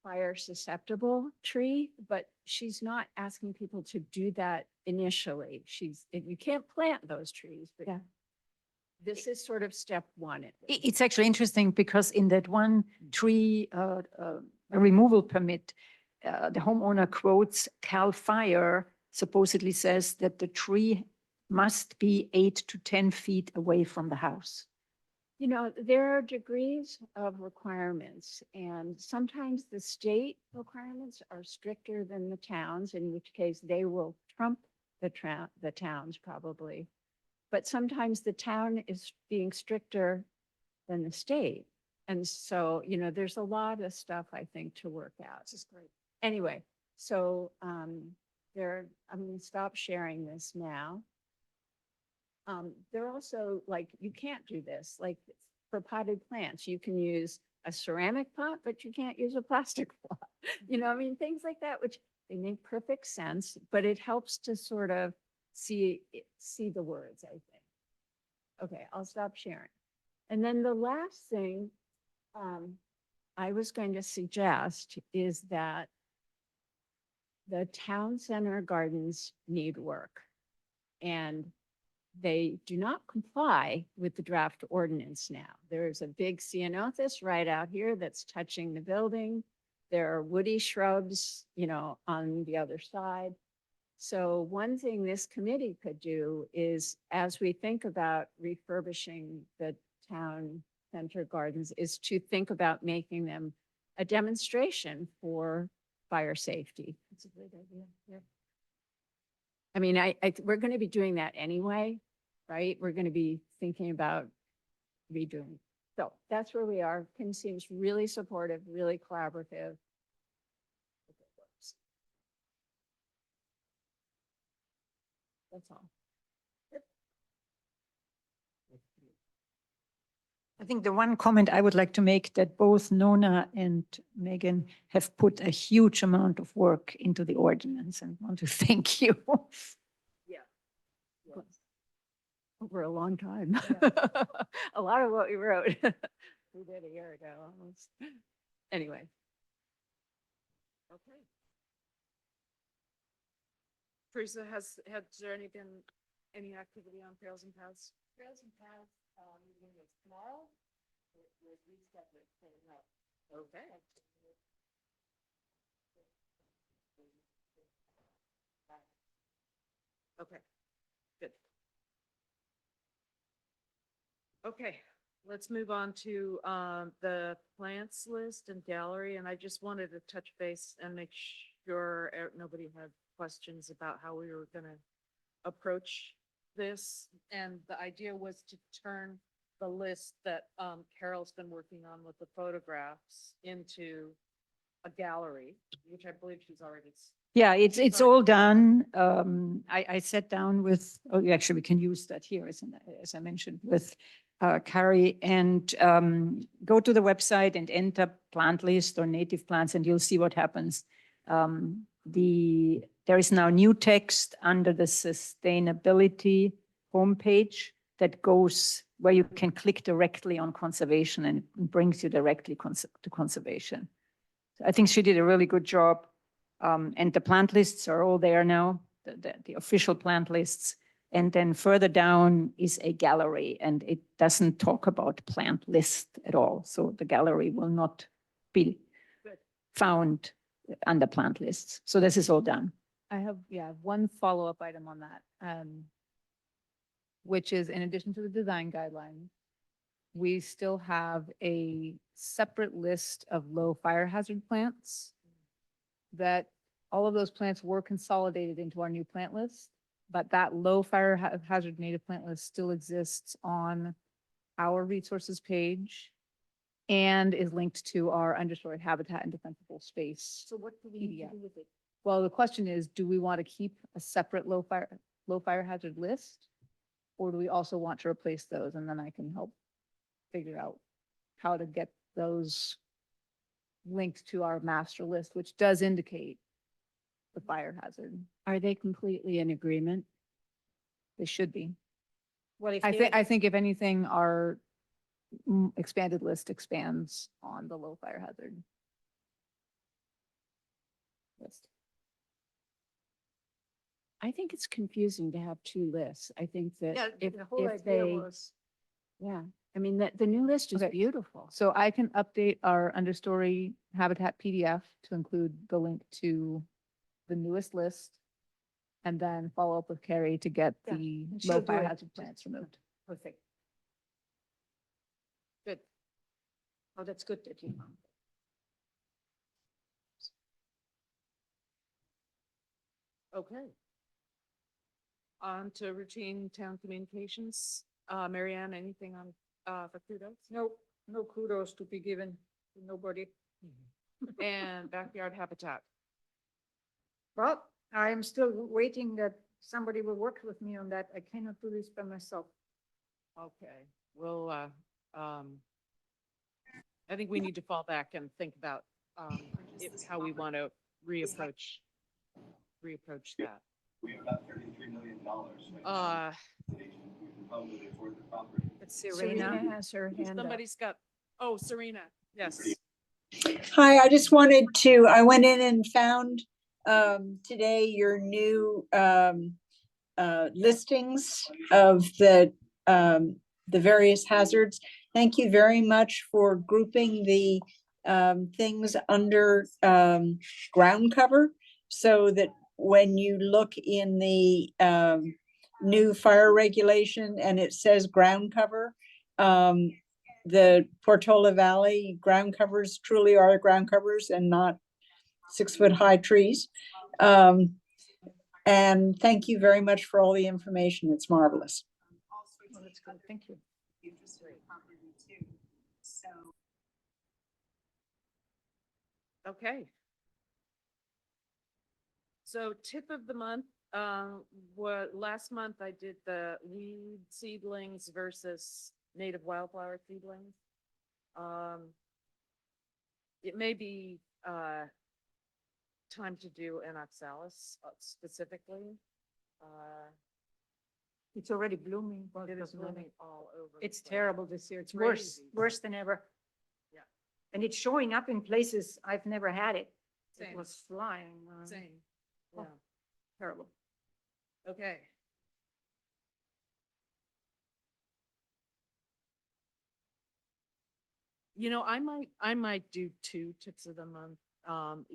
Speaker 2: fire susceptible tree, but she's not asking people to do that initially. You can't plant those trees, but
Speaker 3: Yeah.
Speaker 2: this is sort of step one. at least.
Speaker 3: It's actually interesting because in that one tree removal permit, the homeowner quotes CAL FIRE supposedly says that the tree must be 8 to 10 feet away from the house.
Speaker 2: You know, there are degrees of requirements, and sometimes the state requirements are stricter than the towns, in which case they will trump the towns probably. But sometimes the town is being stricter than the state. And so, you know, there's a lot of stuff, I think, to work out. This is great. Anyway, so I'm going to stop sharing this now. They're also like, you can't do this, like for potted plants, you can use a ceramic pot, but you can't use a plastic pot. You know, I mean, things like that, which they make perfect sense, but it helps to sort of see the words, I think. Okay, I'll stop sharing. And then the last thing I was going to suggest is that the town center gardens need work. And they do not comply with the draft ordinance now. There's a big ceanothus right out here that's touching the building. There are woody shrubs, you know, on the other side. So one thing this committee could do is, as we think about refurbishing the town center gardens, is to think about making them a demonstration for fire safety. That's a great idea. Yeah. I mean, we're going to be doing that anyway, right? We're going to be thinking about redoing. So that's where we are. Kim seems really supportive, really collaborative. That's all.
Speaker 3: I think the one comment I would like to make that both Nona and Megan have put a huge amount of work into the ordinance and want to thank you.
Speaker 2: Over a long time. A lot of what we wrote, we did a year ago almost. Anyway.
Speaker 1: Okay. Teresa, has there been any activity on Trails and Paths?
Speaker 6: Trails and Paths, meeting is tomorrow. We're rescheduling for now.
Speaker 1: Okay. Okay, good. Okay, let's move on to the plants list and gallery, and I just wanted to touch base and make sure nobody had questions about how we were gonna approach this. And the idea was to turn the list that Carol's been working on with the photographs into a gallery, which I believe she's already.
Speaker 3: Yeah, it's
Speaker 1: Sorry.
Speaker 3: all done. I sat down with, actually, we can use that here as I mentioned with Carrie, and go to the website and enter plant list or native plants, and you'll see what happens. there is now new text under the sustainability homepage that goes where you can click directly on conservation and it brings you directly to conservation. So I think she did a really good job. And the plant lists are all there now, the official plant lists. And then further down is a gallery and it doesn't talk about plant list at all. So the gallery will not be found under plant lists. So this is all done.
Speaker 8: I have, yeah, one follow-up item on that, which is in addition to the design guidelines, we still have a separate list of low fire hazard plants that all of those plants were consolidated into our new plant list, but that low fire hazard native plant list still exists on our resources page and is linked to our understory habitat and defensible space.
Speaker 3: So what do we need to
Speaker 8: PDF.
Speaker 3: do with it?
Speaker 8: Well, the question is, do we want to keep a separate low fire hazard list? Or do we also want to replace those? And then I can help figure out how to get those linked to our master list, which does indicate the fire hazard.
Speaker 2: Are they completely in agreement?
Speaker 8: They should be.
Speaker 3: Well, if
Speaker 8: I think if anything, our expanded list expands on the low fire hazard list.
Speaker 2: I think it's confusing to have two lists. I think that
Speaker 3: yeah,
Speaker 2: if,
Speaker 3: the whole
Speaker 2: if
Speaker 3: idea
Speaker 2: they,
Speaker 3: was,
Speaker 2: yeah, I mean, the new list is
Speaker 8: Okay.
Speaker 2: beautiful.
Speaker 8: So I can update our understory habitat PDF to include the link to the newest list. And then follow up with Carrie to get
Speaker 3: Yeah,
Speaker 8: the
Speaker 3: and she'll
Speaker 8: low
Speaker 3: do
Speaker 8: fire
Speaker 3: it.
Speaker 8: hazard plants removed.
Speaker 3: perfect. Good. Oh, that's good that you found.
Speaker 1: Okay. On to routine town communications. Marianne, anything on, for kudos?
Speaker 3: No, no kudos to be given to nobody.
Speaker 1: And backyard habitat.
Speaker 3: Well, I am still waiting that somebody will work with me on that. I cannot do this by myself.
Speaker 1: Okay, well, I think we need to fall back and think about, how we want to reapproach that.
Speaker 4: We have about $33 million. We can probably afford the property.
Speaker 3: It's
Speaker 2: Serena has her hand up.
Speaker 1: Somebody's got, oh, Serena, yes.
Speaker 5: Hi, I just wanted to, I went in and found today your new listings of the various hazards. Thank you very much for grouping the things under ground cover so that when you look in the new fire regulation and it says ground cover, the Portola Valley ground covers truly are ground covers and not 6-foot high trees. And thank you very much for all the information. It's marvelous.
Speaker 3: Well, that's good. Thank you.
Speaker 1: Okay. So tip of the month, last month I did the weed seedlings versus native wildflower seedlings. It may be time to do an oxalis specifically.
Speaker 3: It's already blooming. Well,
Speaker 1: It is
Speaker 3: doesn't matter.
Speaker 1: blooming all over. the
Speaker 3: It's
Speaker 1: place.
Speaker 3: terrible this year. It's worse,
Speaker 1: Crazy.
Speaker 3: worse than ever.
Speaker 1: Yeah.
Speaker 3: And it's showing up in places I've never had it. It
Speaker 1: Same.
Speaker 3: was flying.
Speaker 1: Same.
Speaker 3: Oh.
Speaker 1: Yeah.
Speaker 3: Terrible.
Speaker 1: Okay. You know, I might do 2 tips of the month,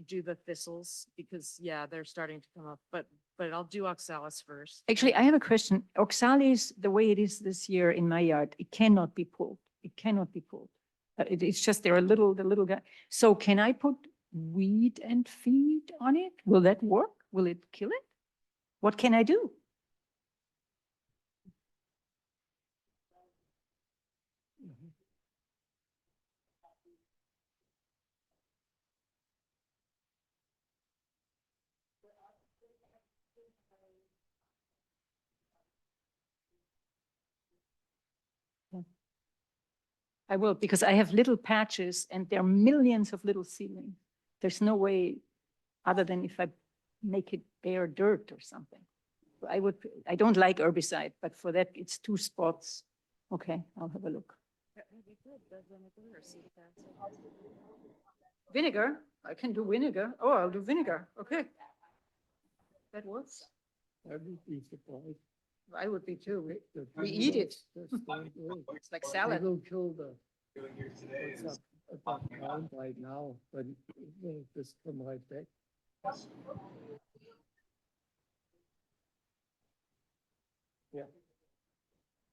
Speaker 1: do the thistles because yeah, they're starting to come up, but I'll do oxalis first.
Speaker 3: Actually, I have a question. Oxalis, the way it is this year in my yard, it cannot be pulled. It cannot be pulled. It's just the little guy. So can I put weed and feed on it? Will that work? Will it kill it? What can I do? I will, because I have little patches and there are millions of little seedlings. There's no way, other than if I make it bare dirt or something. I don't like herbicide, but for that, it's 2 spots. Okay, I'll have a look. Vinegar, I can do vinegar. Oh, I'll do vinegar. Okay. That works.
Speaker 9: I would be surprised.
Speaker 3: I would be too.
Speaker 9: The
Speaker 3: We
Speaker 9: thing
Speaker 3: eat it.
Speaker 9: that's- that's not good.
Speaker 3: It's like
Speaker 9: They
Speaker 3: salad.
Speaker 9: will kill the,
Speaker 4: Doing here today
Speaker 9: what's
Speaker 4: is
Speaker 9: up at the ground right now, but it will just come right back.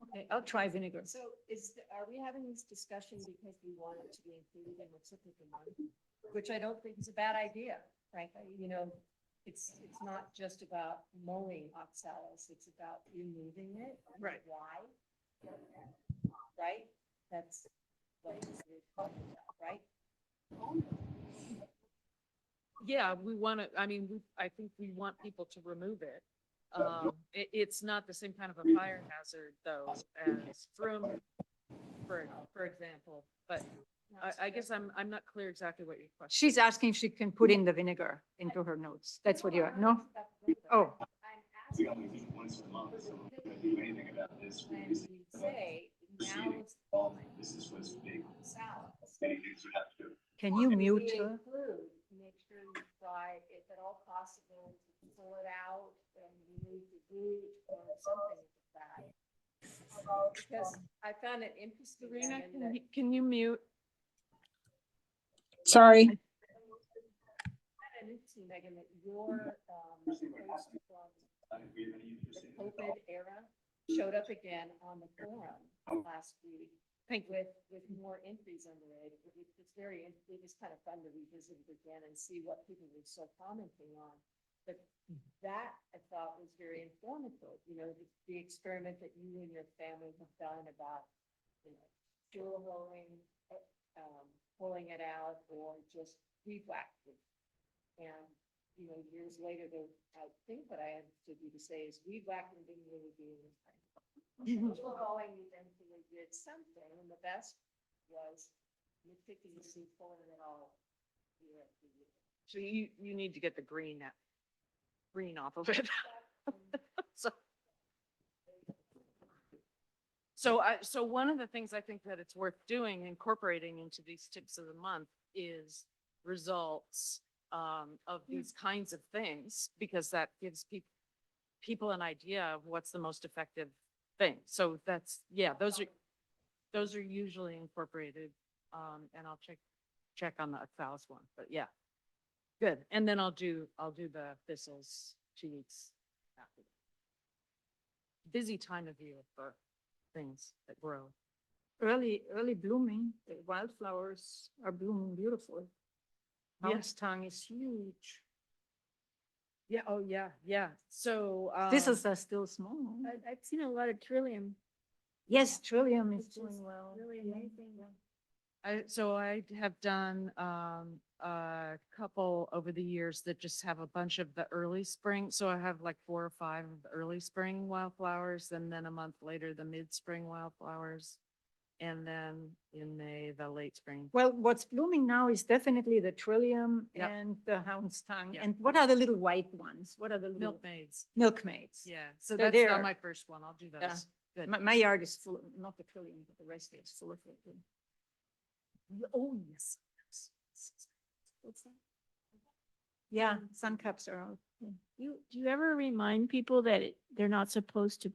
Speaker 3: Okay, I'll try vinegar.
Speaker 6: So are we having this discussion because we want it to be included in the typical month? Which I don't think is a bad idea, frankly, you know, it's not just about mowing oxalis, it's about removing it. and
Speaker 1: Right.
Speaker 6: Why? Right? That's what we're talking about, right?
Speaker 1: Yeah, we want to, I mean, I think we want people to remove it. It's not the same kind of a fire hazard though as from, for example, but I guess I'm not clear exactly what your question.
Speaker 3: She's asking if she can put in the vinegar into her notes. That's what you are, no? Oh.
Speaker 6: I'm
Speaker 4: we
Speaker 6: asking.
Speaker 4: only meet once a month, so we're not gonna do anything about this.
Speaker 6: When we say now it's
Speaker 4: This is what's big.
Speaker 6: salads.
Speaker 4: Many things would have to do.
Speaker 3: Can you mute
Speaker 6: We
Speaker 3: her?
Speaker 6: include, make sure you try, if at all possible, to pull it out and remove the root or something like that. Because I found it interesting.
Speaker 1: Serena,
Speaker 6: Megan, that
Speaker 1: can you mute?
Speaker 5: Sorry.
Speaker 6: I found it interesting, Megan, that your, post from
Speaker 4: We have any interest
Speaker 6: the
Speaker 4: in-
Speaker 6: COVID era showed up again on the forum last week. With more entries under it. It's very, it was kind of fun to revisit it again and see what people were still commenting on. But that I thought was very informative, you know, the experiment that you and your family have done about, you know, drill holing, pulling it out or just weed whacking. And, you know, years later, I think what I understood you to say is weed whacking didn't really do anything. Drill hauling eventually did something, and the best was meticulously pulling it all year after year.
Speaker 1: So you need to get the green off of it. So one of the things I think that it's worth doing, incorporating into these tips of the month is results of these kinds of things, because that gives people an idea of what's the most effective thing. So that's, yeah, those are usually incorporated. And I'll check on the oxalis one, but yeah. Good. And then I'll do the thistles 2 weeks after. Busy time of year for things that grow.
Speaker 3: Early blooming, the wildflowers are blooming beautifully.
Speaker 1: Yeah.
Speaker 3: Hound's tongue is huge.
Speaker 1: Yeah. Oh, yeah. Yeah. So,
Speaker 3: Thistles are still small.
Speaker 6: I've seen a lot of trillium.
Speaker 3: Yes, trillium is
Speaker 6: Which
Speaker 3: doing
Speaker 6: is
Speaker 3: well.
Speaker 6: really
Speaker 3: Yeah.
Speaker 6: amazing.
Speaker 1: so I have done, a couple over the years that just have a bunch of the early spring. So I have like 4 or 5 of the early spring wildflowers, and then a month later, the mid-spring wildflowers. And then in May, the late spring.
Speaker 3: Well, what's blooming now is definitely the trillium
Speaker 1: Yep.
Speaker 3: and the hound's tongue.
Speaker 1: Yeah.
Speaker 3: And what are the little white ones? What are the little
Speaker 1: Milkmaids.
Speaker 3: milkmaids?
Speaker 1: Yeah. So
Speaker 3: They're
Speaker 1: that's
Speaker 3: there.
Speaker 1: not my first one. I'll do
Speaker 3: Yeah.
Speaker 1: those. Good.
Speaker 3: My yard is full, not the trillium, but the rest is full of it.
Speaker 1: Oh, yes.
Speaker 3: What's that? Yeah, sun cups are out. Yeah.
Speaker 10: Do you ever remind people that they're not supposed to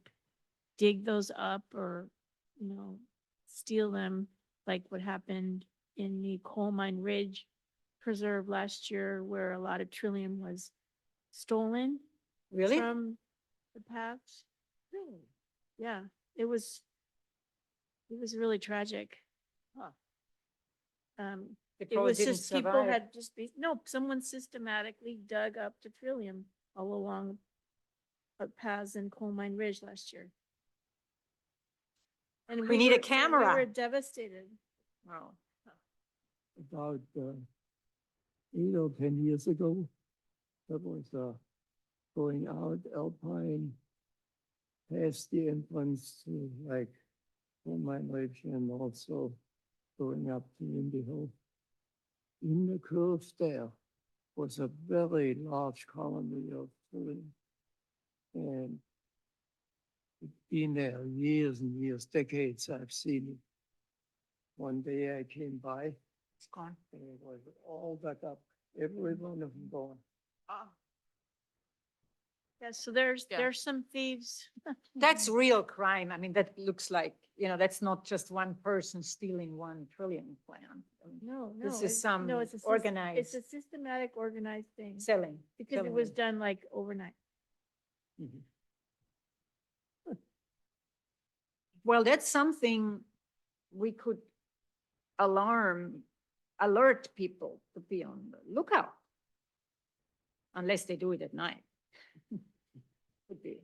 Speaker 10: dig those up or, you know, steal them, like what happened in the Coal Mine Ridge Preserve last year, where a lot of trillium was stolen
Speaker 3: Really?
Speaker 10: from the paths? Yeah, it was really tragic.
Speaker 1: Huh.
Speaker 3: They
Speaker 10: It
Speaker 3: probably
Speaker 10: was
Speaker 3: didn't
Speaker 10: just, people
Speaker 3: survive.
Speaker 10: had just be, no, someone systematically dug up the trillium all along paths in Coal Mine Ridge last year. And
Speaker 3: We need a
Speaker 10: were-
Speaker 3: camera.
Speaker 10: We were devastated.
Speaker 3: Wow.
Speaker 9: About 8 or 10 years ago, that was going out Alpine past the entrance to like Mine Ridge and also going up to Windy Hill. In the curve there was a very large colony of Korean. And been there years and years, decades, I've seen it. One day I came by,
Speaker 3: It's gone.
Speaker 9: and it was all dug up, every one of them gone.
Speaker 1: Ah,
Speaker 10: Yeah, so
Speaker 1: Yeah.
Speaker 10: there's some thieves.
Speaker 3: That's real crime. I mean, that looks like, that's not just one person stealing 1 trillion plant.
Speaker 10: No, no.
Speaker 3: This is
Speaker 10: it's-
Speaker 3: some
Speaker 10: no, it's a
Speaker 3: organized
Speaker 10: It's a systematic, organized thing,
Speaker 3: selling.
Speaker 10: because it
Speaker 3: selling
Speaker 10: was
Speaker 3: it.
Speaker 10: done like overnight.
Speaker 3: Well, that's something we could alert people to be on the lookout. Unless they do it at night. Could be.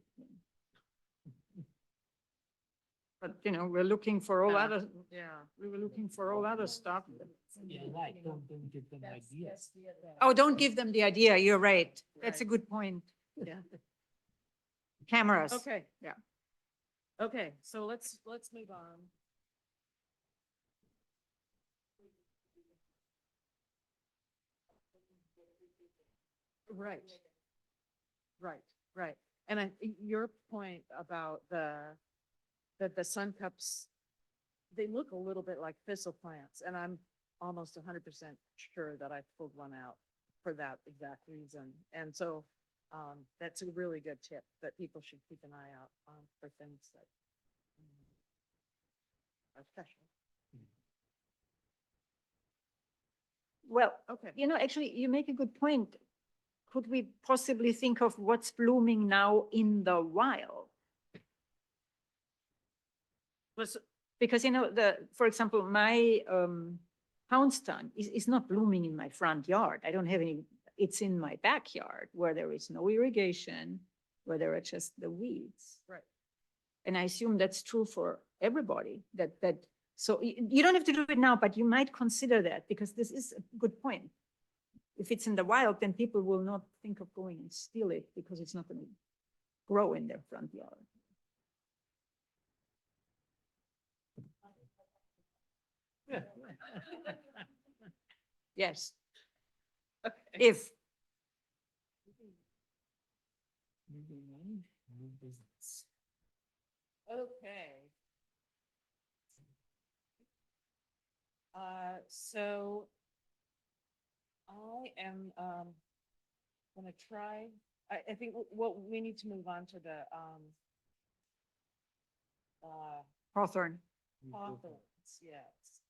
Speaker 3: But, we're looking for all
Speaker 1: Yeah.
Speaker 3: other,
Speaker 1: yeah.
Speaker 3: we were looking for all other stuff.
Speaker 7: Yeah, right, don't give them ideas.
Speaker 3: Oh, don't give them the idea. You're right. That's a
Speaker 1: Right.
Speaker 3: good point.
Speaker 1: Yeah.
Speaker 3: Cameras.
Speaker 1: Okay.
Speaker 3: Yeah.
Speaker 1: Okay, so let's move on. Right. Right, right. And your point about that the sun cups, they look a little bit like thistle plants, and I'm almost 100% sure that I pulled one out for that exact reason. And so, that's a really good tip that people should keep an eye out, for things that are special.
Speaker 3: Well,
Speaker 1: Okay.
Speaker 3: actually, you make a good point. Could we possibly think of what's blooming now in the wild?
Speaker 1: Let's,
Speaker 3: Because, for example, my houndstone is not blooming in my front yard. I don't have any, it's in my backyard where there is no irrigation, where there are just the weeds.
Speaker 1: right.
Speaker 3: And I assume that's true for everybody, so you don't have to do it now, but you might consider that, because this is a good point. If it's in the wild, then people will not think of going and steal it, because it's not going to grow in their front yard. Yes,
Speaker 1: Okay.
Speaker 3: if.
Speaker 7: Moving on, new business.
Speaker 1: Okay. So I am, gonna try, I think what we need to move on to the,
Speaker 3: Hawthorne.
Speaker 1: Hawthorns, yes.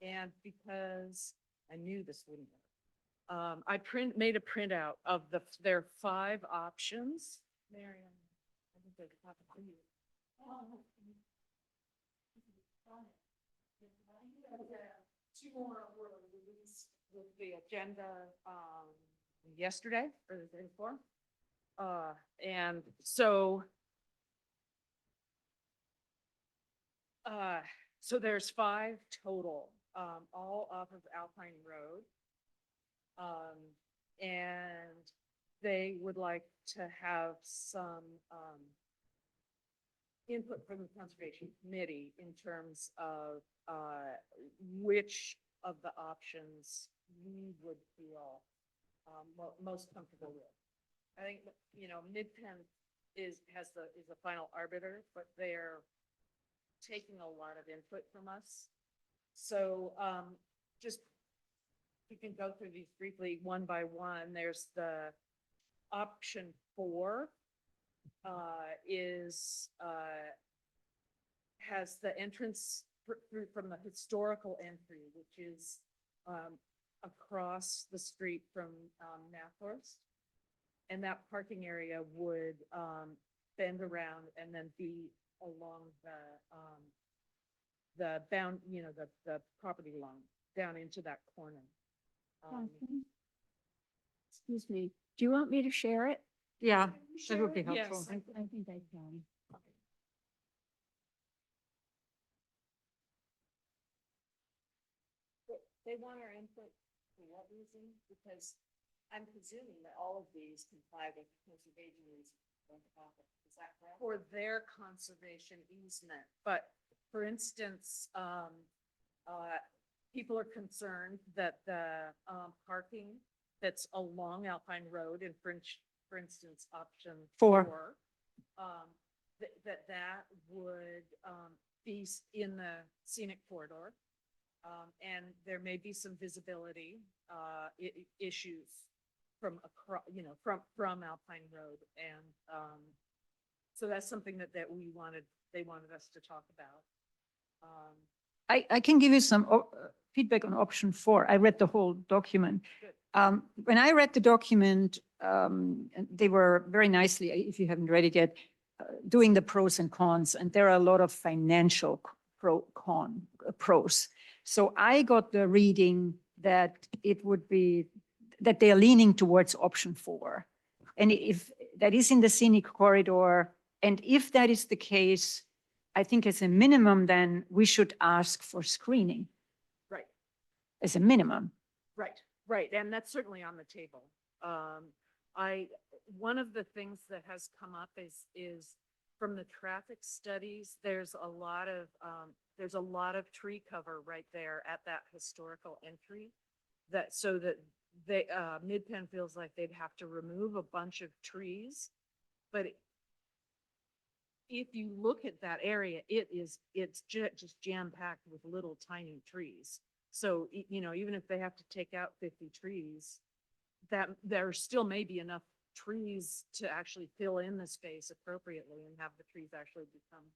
Speaker 1: And because I knew this wouldn't work, I made a printout of their 5 options. Marion, I think there's a copy for you. Two more were released with the agenda, yesterday or the day before. And so, so there's 5 total, all off of Alpine Road. And they would like to have some, input from the Conservation Committee in terms of, which of the options we would feel, most comfortable with. I think, Mid-Penn is the final arbiter, but they're taking a lot of input from us. So, just, we can go through these briefly one by one. There's the option 4, has the entrance through from the historical entry, which is, across the street from, Nathorst. And that parking area would, bend around and then be along the property line down into that corner.
Speaker 2: Catherine? Excuse me, do you want me to share it?
Speaker 3: Yeah, that would be
Speaker 1: Yes.
Speaker 3: helpful.
Speaker 2: I think I can.
Speaker 6: They want our input for what reason? Because I'm presuming that all of these comply with conservation reasons. Is that correct?
Speaker 1: For their conservation easement, but for instance, people are concerned that the, parking that's along Alpine Road and for instance, option
Speaker 3: Four.
Speaker 1: 4, that would, be in the scenic corridor. And there may be some visibility, issues from across, from Alpine Road. And, so that's something that they wanted us to talk about.
Speaker 3: I can give you some feedback on option 4. I read the whole document.
Speaker 1: Good.
Speaker 3: When I read the document, and they were very nicely, if you haven't read it yet, doing the pros and cons, and there are a lot of financial pros. So I got the reading that it would be, that they are leaning towards option 4. And if that is in the scenic corridor, and if that is the case, I think as a minimum, then we should ask for screening
Speaker 1: Right.
Speaker 3: as a minimum.
Speaker 1: Right, and that's certainly on the table. One of the things that has come up is from the traffic studies, there's a lot of tree cover right there at that historical entry. So that Mid-Penn feels like they'd have to remove a bunch of trees. But if you look at that area, it's just jam-packed with little tiny trees. So, even if they have to take out 50 trees, that there still may be enough trees to actually fill in the space appropriately and have the trees actually become.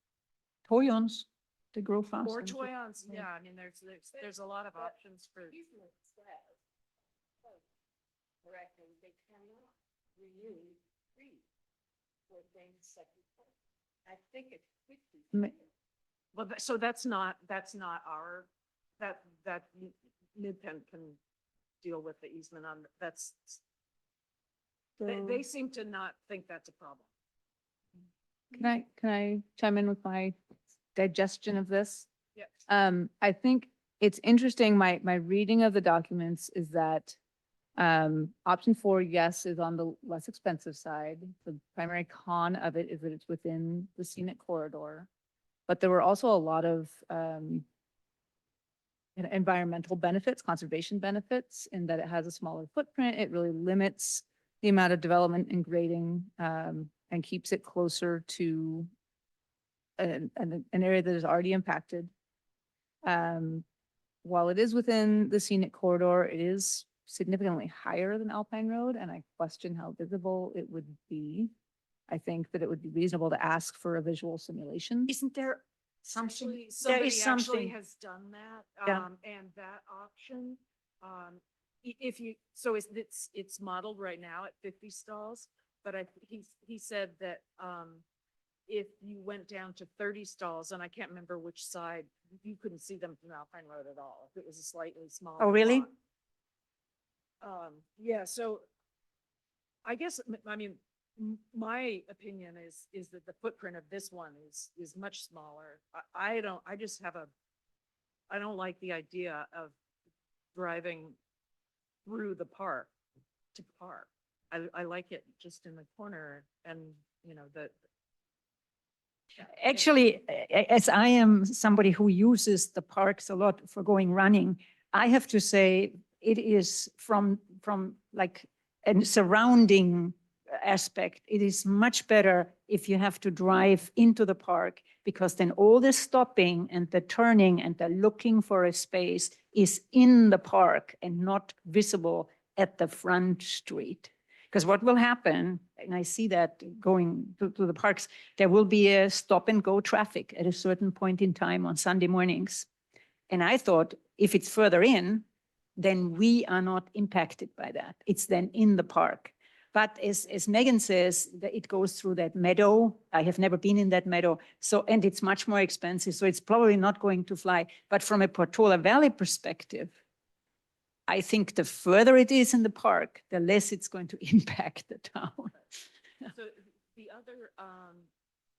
Speaker 3: Toyons, they grow fast.
Speaker 1: Or toyons, yeah, I mean, there's a lot of options for.
Speaker 6: Easement says, correctly, they cannot remove trees for things such as. I think it's 50.
Speaker 1: Well, so that's not our, that Mid-Penn can deal with the easement on, they seem to not think that's a problem.
Speaker 8: Can I chime in with my digestion of this?
Speaker 1: Yeah.
Speaker 8: I think it's interesting, my reading of the documents is that option 4, yes, is on the less expensive side. The primary con of it is that it's within the scenic corridor. But there were also a lot of environmental benefits, conservation benefits, in that it has a smaller footprint. It really limits the amount of development and grading, and keeps it closer to an area that is already impacted. While it is within the scenic corridor, it is significantly higher than Alpine Road, and I question how visible it would be. I think that it would be reasonable to ask for a visual simulation.
Speaker 3: Isn't there something?
Speaker 1: Actually,
Speaker 3: There is
Speaker 1: somebody actually
Speaker 3: something.
Speaker 1: has done that,
Speaker 3: Yeah.
Speaker 1: and that option, if you, so it's modeled right now at 50 stalls, but he said that, if you went down to 30 stalls, and I can't remember which side, you couldn't see them from Alpine Road at all, if it was a slightly smaller.
Speaker 3: Oh, really?
Speaker 1: lot. Yeah, so I guess, I mean, my opinion is that the footprint of this one is much smaller. I don't like the idea of driving through the park to park. I like it just in the corner and,
Speaker 3: Actually, as I am somebody who uses the parks a lot for going running, I have to say it is from like a surrounding aspect, it is much better if you have to drive into the park, because then all the stopping and the turning and the looking for a space is in the park and not visible at the front street. Because what will happen, and I see that going to the parks, there will be a stop and go traffic at a certain point in time on Sunday mornings. And I thought if it's further in, then we are not impacted by that. It's then in the park. But as Megan says, that it goes through that meadow. I have never been in that meadow. So, and it's much more expensive. So it's probably not going to fly. But from a Portola Valley perspective, I think the further it is in the park, the less it's going to impact the town.
Speaker 1: So the other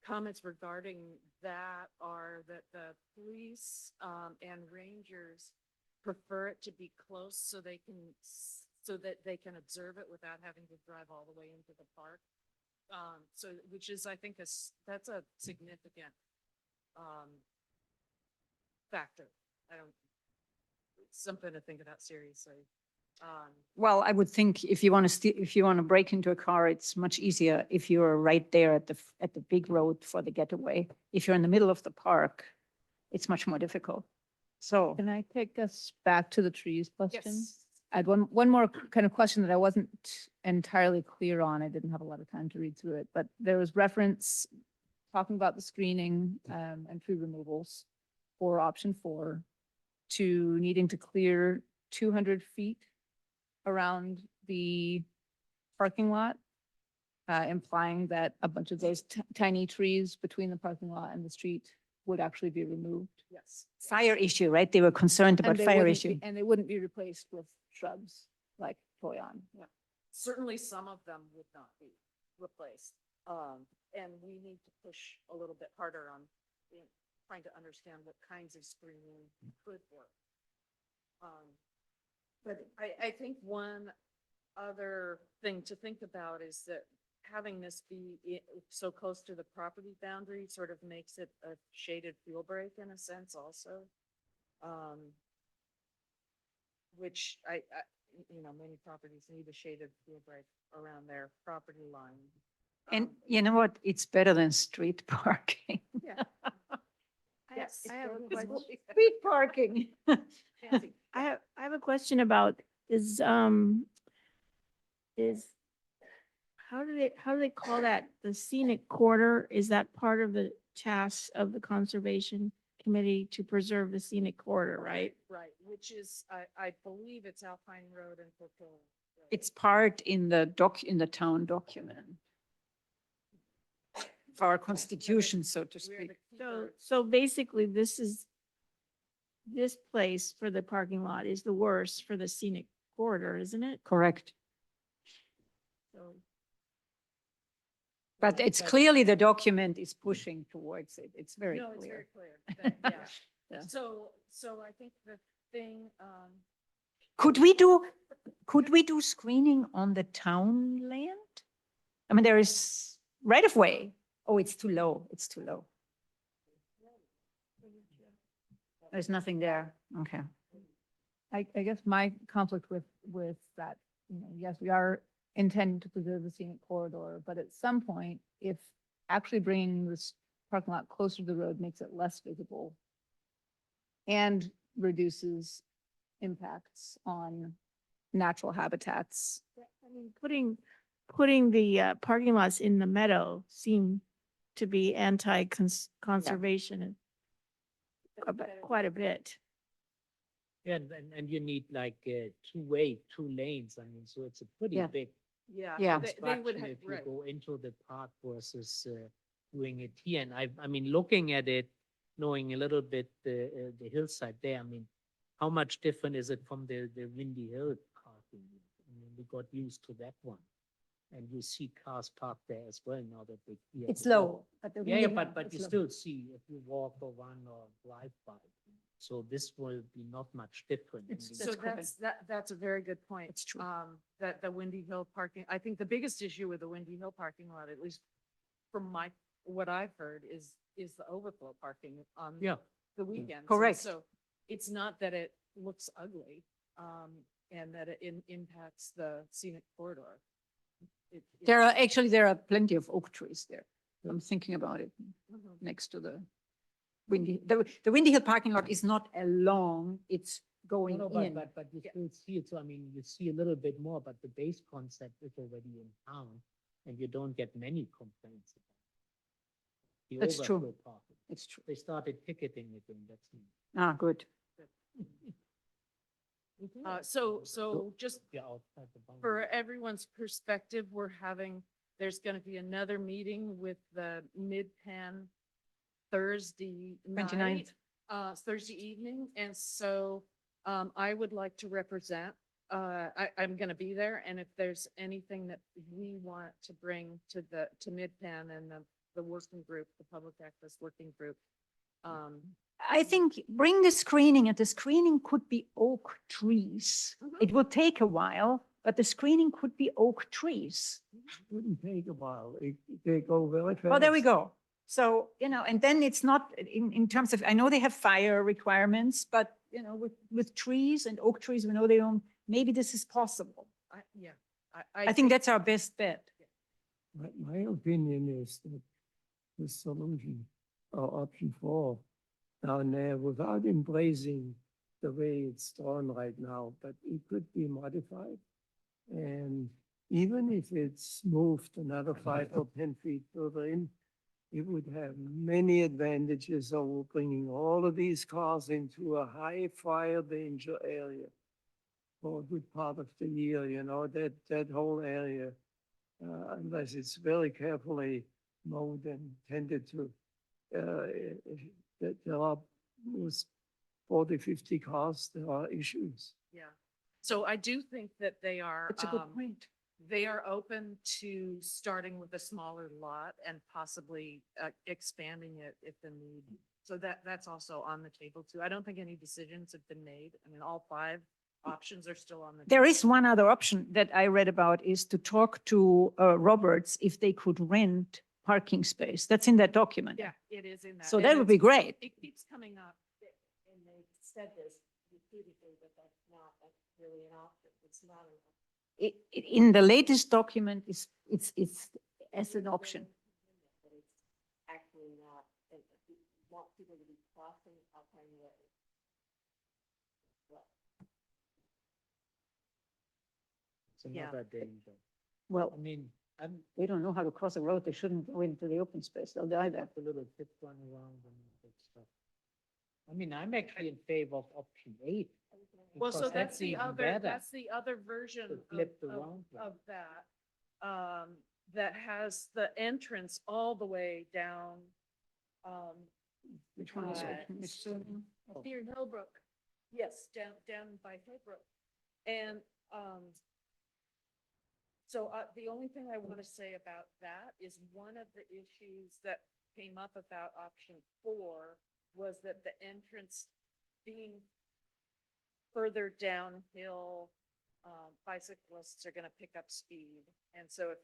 Speaker 1: comments regarding that are that the police and rangers prefer it to be close so that they can observe it without having to drive all the way into the park. So which is, I think, that's a significant factor. something to think about seriously.
Speaker 3: Well, I would think if you want to if you want to break into a car, it's much easier if you're right there at at the big road for the getaway. If you're in the middle of the park, it's much more difficult. So,
Speaker 8: Can I take us back to the trees question?
Speaker 1: Yes.
Speaker 8: I had one more kind of question that I wasn't entirely clear on. I didn't have a lot of time to read through it, but there was reference talking about the screening and tree removals for option 4 to needing to clear 200 feet around the parking lot, implying that a bunch of those tiny trees between the parking lot and the street would actually be removed.
Speaker 1: Yes.
Speaker 3: fire issue, right? They were concerned
Speaker 8: And
Speaker 3: about
Speaker 8: they
Speaker 3: fire
Speaker 8: wouldn't
Speaker 3: issue.
Speaker 8: And they wouldn't be replaced with shrubs like Toyon.
Speaker 1: Certainly some of them would not be replaced. And we need to push a little bit harder on trying to understand what kinds of screening could work. But I think one other thing to think about is that having this be so close to the property boundary sort of makes it a shaded fuel break in a sense also. Which many properties need a shaded fuel break around their property line.
Speaker 3: And you know what? It's better than street parking.
Speaker 1: Yes.
Speaker 10: I have a
Speaker 1: it's
Speaker 10: question.
Speaker 1: really
Speaker 3: Street parking.
Speaker 1: fancy.
Speaker 10: I have a question about is how do they call that? The scenic corridor? Is that part of the task of the conservation committee to preserve the scenic corridor, right?
Speaker 1: Right, which is, I believe it's Alpine Road and Portola Road.
Speaker 3: It's part in the town document. Of our constitution, so to
Speaker 1: We're
Speaker 3: speak.
Speaker 1: the
Speaker 10: So,
Speaker 1: keepers.
Speaker 10: so basically this place for the parking lot is the worst for the scenic corridor, isn't it?
Speaker 3: Correct.
Speaker 10: So,
Speaker 3: But it's clearly the document is pushing towards it. It's very
Speaker 1: No, it's very
Speaker 3: clear.
Speaker 1: clear. Yeah.
Speaker 3: Yeah.
Speaker 1: So I think the thing,
Speaker 3: Could we do screening on the town land? I mean, there is right of way. Oh, it's too low. It's too low. There's nothing there. Okay.
Speaker 8: I guess my conflict with that, yes, we are intending to preserve the scenic corridor, but at some point, if actually bringing this parking lot closer to the road makes it less visible and reduces impacts on natural habitats.
Speaker 10: I mean, putting the parking lots in the meadow seem to be anti-conservation quite a bit.
Speaker 7: Yeah, and you need like two lanes. I mean, so it's a pretty
Speaker 3: Yeah.
Speaker 7: big
Speaker 1: yeah.
Speaker 3: Yeah.
Speaker 1: They would
Speaker 7: construction
Speaker 1: have,
Speaker 7: if you
Speaker 1: right.
Speaker 7: go into the park versus doing it here. And I mean, looking at it, knowing a little bit the hillside there, I mean, how much different is it from the Windy Hill parking? I mean, we got used to that one. And you see cars parked there as well now that they. cleared
Speaker 3: It's
Speaker 7: the road.
Speaker 3: low. But the
Speaker 7: Yeah,
Speaker 3: window-
Speaker 7: but
Speaker 3: it's
Speaker 7: you
Speaker 3: low.
Speaker 7: still see if you walk or run or drive by. So this will be not much different. in
Speaker 3: It's-
Speaker 7: the-
Speaker 1: So
Speaker 3: That's correct.
Speaker 1: that's a very good point.
Speaker 3: It's true.
Speaker 1: That the Windy Hill parking, I think the biggest issue with the Windy Hill parking lot, at least from what I've heard, is the overflow parking on
Speaker 7: Yeah.
Speaker 1: the weekends. And
Speaker 3: Correct.
Speaker 1: So it's not that it looks ugly, and that it impacts the scenic corridor.
Speaker 3: There are plenty of oak trees there. I'm thinking about it
Speaker 1: Mhm.
Speaker 3: next to the the Windy Hill parking lot is not along, it's going
Speaker 7: No,
Speaker 3: in.
Speaker 7: but you still see it. So I mean, you see a little bit more, but the base concept is already in town and you don't get many complaints. about the
Speaker 3: That's true.
Speaker 7: overflow parking.
Speaker 3: It's true.
Speaker 7: They started ticketing it and that's.
Speaker 3: Ah, good.
Speaker 1: So just
Speaker 7: Yeah, outside the boundary.
Speaker 1: for everyone's perspective, there's gonna be another meeting with the Mid-Penn Thursday
Speaker 3: 29th.
Speaker 1: night, Thursday evening, and so, I would like to represent, I'm gonna be there, and if there's anything that we want to bring to Mid-Penn and the working group, the public access working group,
Speaker 3: I think bring the screening, and the screening could be oak trees.
Speaker 1: Mhm.
Speaker 3: It will take a while, but the screening could be oak trees.
Speaker 9: Wouldn't take a while. They go very fast.
Speaker 3: Oh, there we go. So, and then it's not in terms of, I know they have fire requirements, but with trees and oak trees, we know they don't, maybe this is possible.
Speaker 1: Yeah.
Speaker 3: I think that's our best bet.
Speaker 9: My opinion is that the solution, or option 4, down there, without embracing the way it's drawn right now, but it could be modified. And even if it's moved another 5 or 10 feet further in, it would have many advantages over bringing all of these cars into a high fire danger area for a good part of the year, that whole area, unless it's very carefully mowed and tended to, that there are with 40, 50 cars, there are issues.
Speaker 1: Yeah. So I do think that they are,
Speaker 3: It's a good point.
Speaker 1: they are open to starting with a smaller lot and possibly expanding it if the need. So that's also on the table too. I don't think any decisions have been made. I mean, all 5 options are still on the.
Speaker 3: There is one other option that I read about is to talk to Roberts if they could rent parking space. That's in that document.
Speaker 1: Yeah, it is in that.
Speaker 3: So
Speaker 1: and
Speaker 3: that would be
Speaker 1: it's-
Speaker 3: great.
Speaker 1: It keeps coming up, and they said this repeatedly, but that's not really an option. It's not an option.
Speaker 3: In the latest document, it's as an option.
Speaker 6: But it's actually not, and if you want people to be crossing Alpine Way. Well,
Speaker 7: It's
Speaker 1: Yeah.
Speaker 7: another danger.
Speaker 3: Well,
Speaker 7: I mean, I'm
Speaker 3: they don't know how to cross a road. They shouldn't go into the open space. They'll die there.
Speaker 7: a little bit run around and all that stuff. I mean, I'm actually in favor of option 8.
Speaker 1: Well, so
Speaker 7: because
Speaker 1: that's the
Speaker 7: even
Speaker 1: other,
Speaker 7: better.
Speaker 1: that's the other version
Speaker 7: To flip the
Speaker 1: of
Speaker 7: round one.
Speaker 1: that. That has the entrance all the way down.
Speaker 3: Which one is it?
Speaker 1: by-
Speaker 3: It's,
Speaker 1: Near Hillbrook. Yes, down by Hillbrook. And, so, the only thing I want to say about that is one of the issues that came up about option 4 was that the entrance being further downhill, bicyclists are gonna pick up speed. And so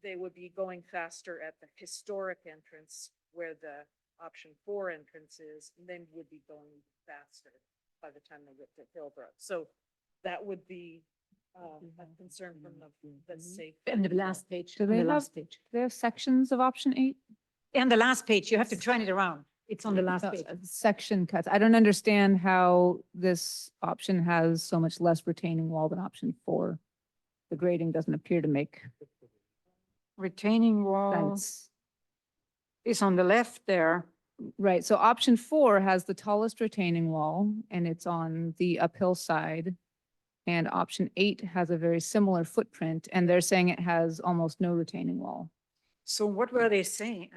Speaker 1: they would be going faster at the historic entrance where the option 4 entrance is, and then would be going faster by the time they get to Hillbrook. So that would be, a concern from the safety.
Speaker 3: and the last page.
Speaker 8: Do
Speaker 3: on
Speaker 8: they
Speaker 3: the
Speaker 8: have-
Speaker 3: last page.
Speaker 8: There are sections of option 8.
Speaker 3: And the last page, you have to turn it around. It's on the last page.
Speaker 8: Section cuts. I don't understand how this option has so much less retaining wall than option 4. The grading doesn't appear to make
Speaker 3: Retaining wall
Speaker 8: sense.
Speaker 3: is on the left there.
Speaker 8: Right, so option 4 has the tallest retaining wall and it's on the uphill side. And option 8 has a very similar footprint and they're saying it has almost no retaining wall.
Speaker 3: So what were they saying?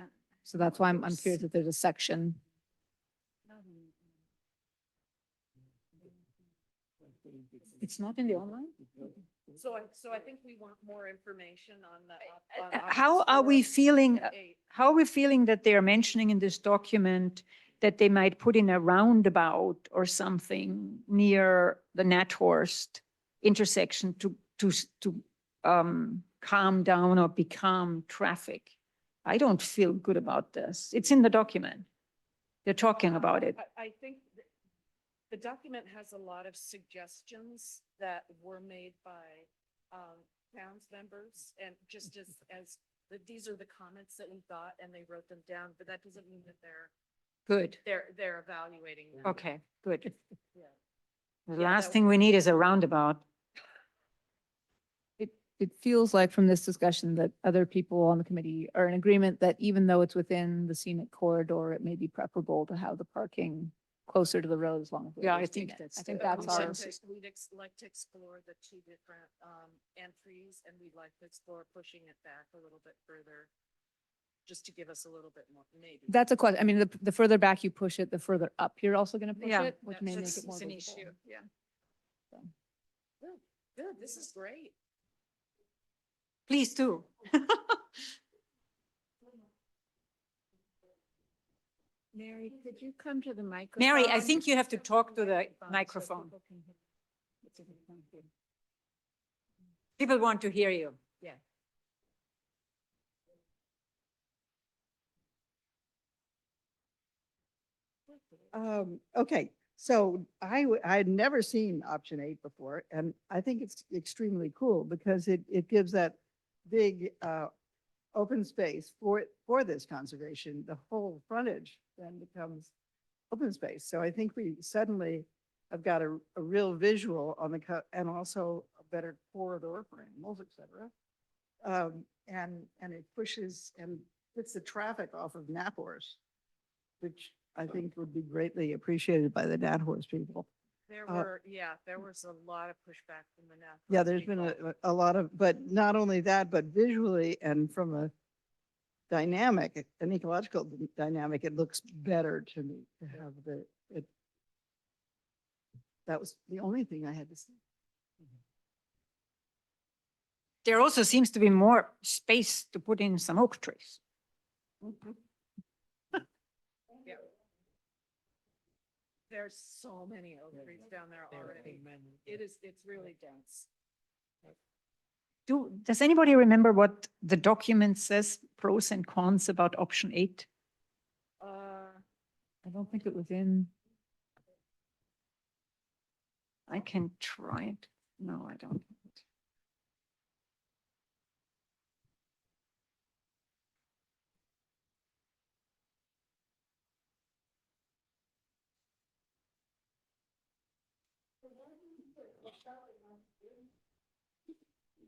Speaker 8: So that's why I'm curious that there's a section.
Speaker 3: It's not in the online?
Speaker 1: So I think we want more information on the. on
Speaker 3: How
Speaker 1: options
Speaker 3: are
Speaker 1: 4
Speaker 3: we feeling,
Speaker 1: and 8.
Speaker 3: how are we feeling that they are mentioning in this document that they might put in a roundabout or something near the Nathorst intersection to calm down or become traffic? I don't feel good about this. It's in the document. They're talking about it.
Speaker 1: I think the document has a lot of suggestions that were made by towns members and just these are the comments that we got and they wrote them down, but that doesn't mean that
Speaker 3: Good.
Speaker 1: they're evaluating them.
Speaker 3: Okay, good.
Speaker 1: Yeah.
Speaker 3: The
Speaker 1: Yeah,
Speaker 3: last
Speaker 1: that
Speaker 3: thing we need is a roundabout.
Speaker 8: It feels like from this discussion that other people on the committee are in agreement that even though it's within the scenic corridor, it may be preferable to have the parking closer to the road as long as. we're
Speaker 3: Yeah, I
Speaker 8: listing
Speaker 3: think
Speaker 8: it.
Speaker 3: that's
Speaker 8: I think
Speaker 3: the
Speaker 8: that's our,
Speaker 3: consensus.
Speaker 1: We'd like to explore the 2 different entries and we'd like to explore pushing it back a little bit further. Just to give us a little bit more, maybe.
Speaker 8: that's a question. I mean, the further back you push it, the further up you're also going to push
Speaker 3: Yeah,
Speaker 8: it, which may make
Speaker 3: That's
Speaker 8: it more
Speaker 3: it's an
Speaker 8: visible.
Speaker 3: issue, yeah.
Speaker 1: Good, this is great.
Speaker 3: Please do.
Speaker 2: Mary, could you come to the microphone?
Speaker 3: Mary, I think you have to talk to the
Speaker 2: so
Speaker 3: microphone.
Speaker 2: people can hear. It's a good point, too.
Speaker 3: People want to hear you.
Speaker 2: Yeah.
Speaker 11: Okay, so I had never seen option 8 before, and I think it's extremely cool because it gives that big, open space for this conservation. The whole frontage then becomes open space. So I think we suddenly have got a real visual on the, and also a better corridor for animals, et cetera. And it pushes and gets the traffic off of Nahorst, which I think would be greatly appreciated by the Nahorst people.
Speaker 1: There
Speaker 11: Uh,
Speaker 1: were, yeah, there was a lot of pushback from the Napa.
Speaker 11: Yeah, there's been a lot of, but not only that, but visually and from a dynamic, an ecological dynamic, it looks better to me to have it. That was the only thing I had to say.
Speaker 3: There also seems to be more space to put in some oak trees.
Speaker 1: Yeah. There's so many oak trees down there already. It's really dense.
Speaker 3: Does anybody remember what the document says, pros and cons about option 8?
Speaker 8: I don't think it was in.
Speaker 3: I can try it. No, I don't.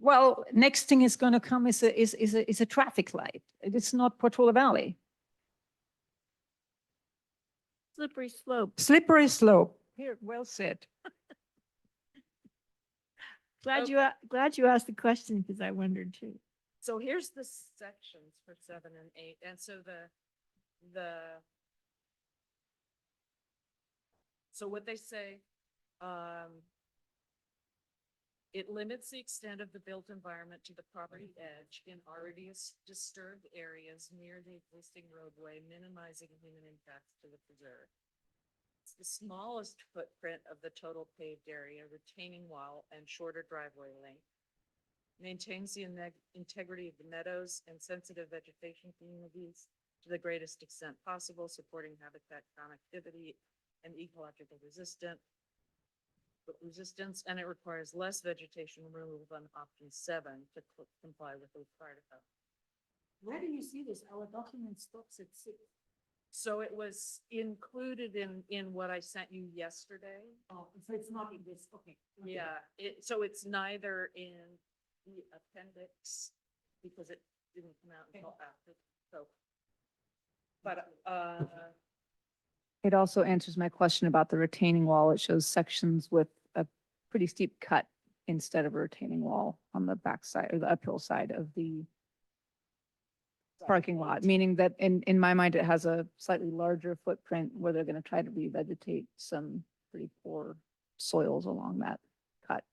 Speaker 3: Well, next thing is going to come is a traffic light. It's not Portola Valley.
Speaker 10: Slippery slope.
Speaker 3: Slippery slope. Here, well said.
Speaker 10: Glad you asked the question because I wondered too.
Speaker 1: So here's the sections for 7 and 8. And so so what they say, it limits the extent of the built environment to the property edge in already disturbed areas near the existing roadway, minimizing human impacts to the preserve. It's the smallest footprint of the total paved area, retaining wall and shorter driveway length. Maintains the integrity of the meadows and sensitive vegetation communities to the greatest extent possible, supporting habitat connectivity and ecological resistance, and it requires less vegetation removal than option 7 to comply with the required.
Speaker 3: Where do you see this? Our document stops at 6.
Speaker 1: So it was included in what I sent you yesterday.
Speaker 3: Oh, so it's not in this, okay.
Speaker 1: Yeah, so it's neither in the appendix because it didn't come out until after, so. But,
Speaker 8: It also answers my question about the retaining wall. It shows sections with a pretty steep cut instead of a retaining wall on the back side or the uphill side of the parking lot, meaning that in my mind, it has a slightly larger footprint where they're going to try to revegetate some pretty poor soils along that cut.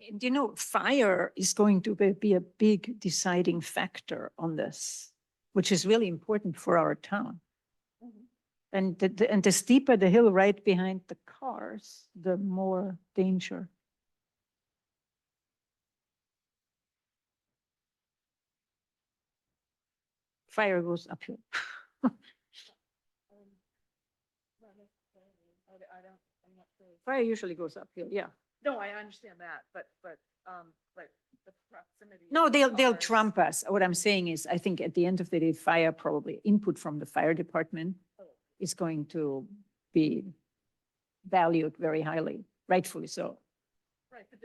Speaker 3: And you know, fire is going to be a big deciding factor on this, which is really important for our town. And the steeper the hill right behind the cars, the more danger. Fire goes uphill.
Speaker 1: I'm not sure.
Speaker 3: Fire usually goes uphill, yeah.
Speaker 1: No, I understand that, but the proximity.
Speaker 3: No,
Speaker 1: of the
Speaker 3: they'll
Speaker 1: cars-
Speaker 3: trump us. What I'm saying is, I think at the end of the day, fire probably input from the fire department is going to be valued very highly, rightfully so.
Speaker 1: Right, but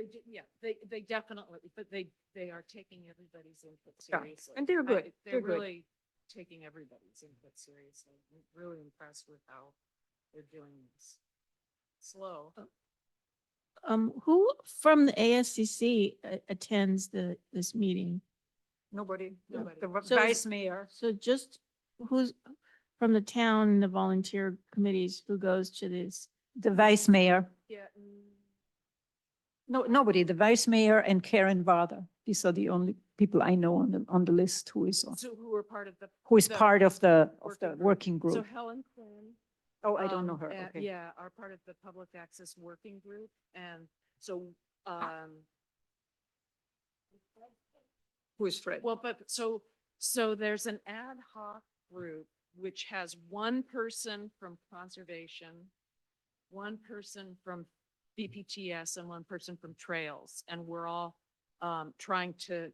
Speaker 1: they definitely, but they are taking everybody's input
Speaker 3: Yeah,
Speaker 1: seriously.
Speaker 3: and they're good.
Speaker 1: They're
Speaker 3: They're good.
Speaker 1: really taking everybody's input seriously. I'm really impressed with how they're doing this. Slow.
Speaker 10: Who from the ASCC attends this meeting?
Speaker 3: Nobody,
Speaker 1: Nobody.
Speaker 3: the
Speaker 10: So
Speaker 3: vice mayor.
Speaker 10: So just who's from the town, the volunteer committees, who goes to this?
Speaker 3: The vice mayor.
Speaker 1: Yeah.
Speaker 3: No, nobody, the vice mayor and Karen Varda. These are the only people I know on the list who is
Speaker 1: Part of the.
Speaker 3: part of the
Speaker 1: working
Speaker 3: working
Speaker 1: So
Speaker 3: group.
Speaker 1: Helen Quinn.
Speaker 3: Oh, I don't know her. Okay.
Speaker 1: Yeah, are part of the public access working group. And so,
Speaker 3: Who is Fred?
Speaker 1: well, but so there's an ad hoc group which has one person from conservation, one person from BPTS and one person from trails. And we're all trying to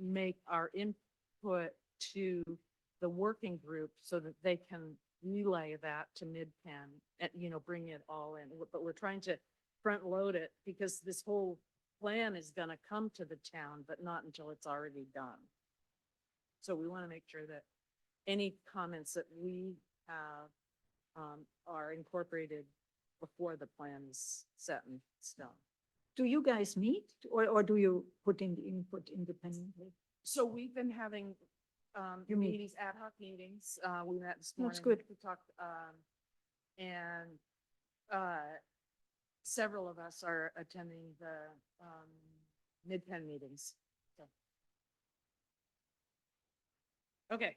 Speaker 1: make our input to the working group so that they can relay that to mid-pen and, bring it all in. But we're trying to front load it because this whole plan is gonna come to the town, but not until it's already done. So we want to make sure that any comments that we have are incorporated before the plan is set in stone.
Speaker 3: Do you guys meet or do you put in the input independently?
Speaker 1: So we've been having
Speaker 3: You meet-
Speaker 1: meetings, ad hoc meetings. We met this
Speaker 3: That's
Speaker 1: morning.
Speaker 3: good.
Speaker 1: We talked, and several of us are attending the mid-pen meetings. So. Okay.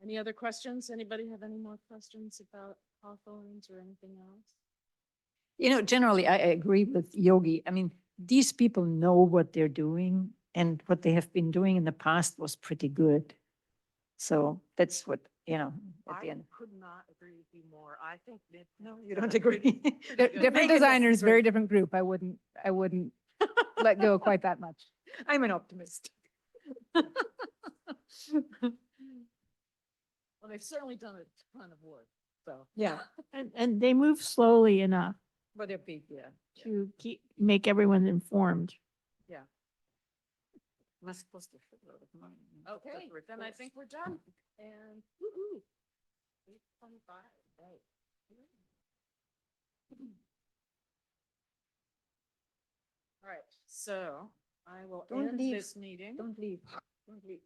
Speaker 1: Any other questions? Anybody have any more questions about Hawthorns or anything else?
Speaker 3: Generally, I agree with Yogi. I mean, these people know what they're doing and what they have been doing in the past was pretty good. So that's what, at the
Speaker 1: I
Speaker 3: end.
Speaker 1: could not agree with you more. I think that.
Speaker 3: No, you don't agree.
Speaker 8: Different designers, very different group. I wouldn't let go quite that much.
Speaker 3: I'm an optimist.
Speaker 1: Well, they've certainly done a ton of work, so.
Speaker 3: Yeah,
Speaker 10: And they move slowly enough
Speaker 3: but they're big, yeah.
Speaker 10: to make everyone informed.
Speaker 3: We're supposed to figure out the money.
Speaker 1: Okay, then I think we're done. And woo-hoo. 8:25, right. All right, so I will
Speaker 3: Don't
Speaker 1: end
Speaker 3: leave.
Speaker 1: this meeting.
Speaker 3: Don't leave. Don't leave.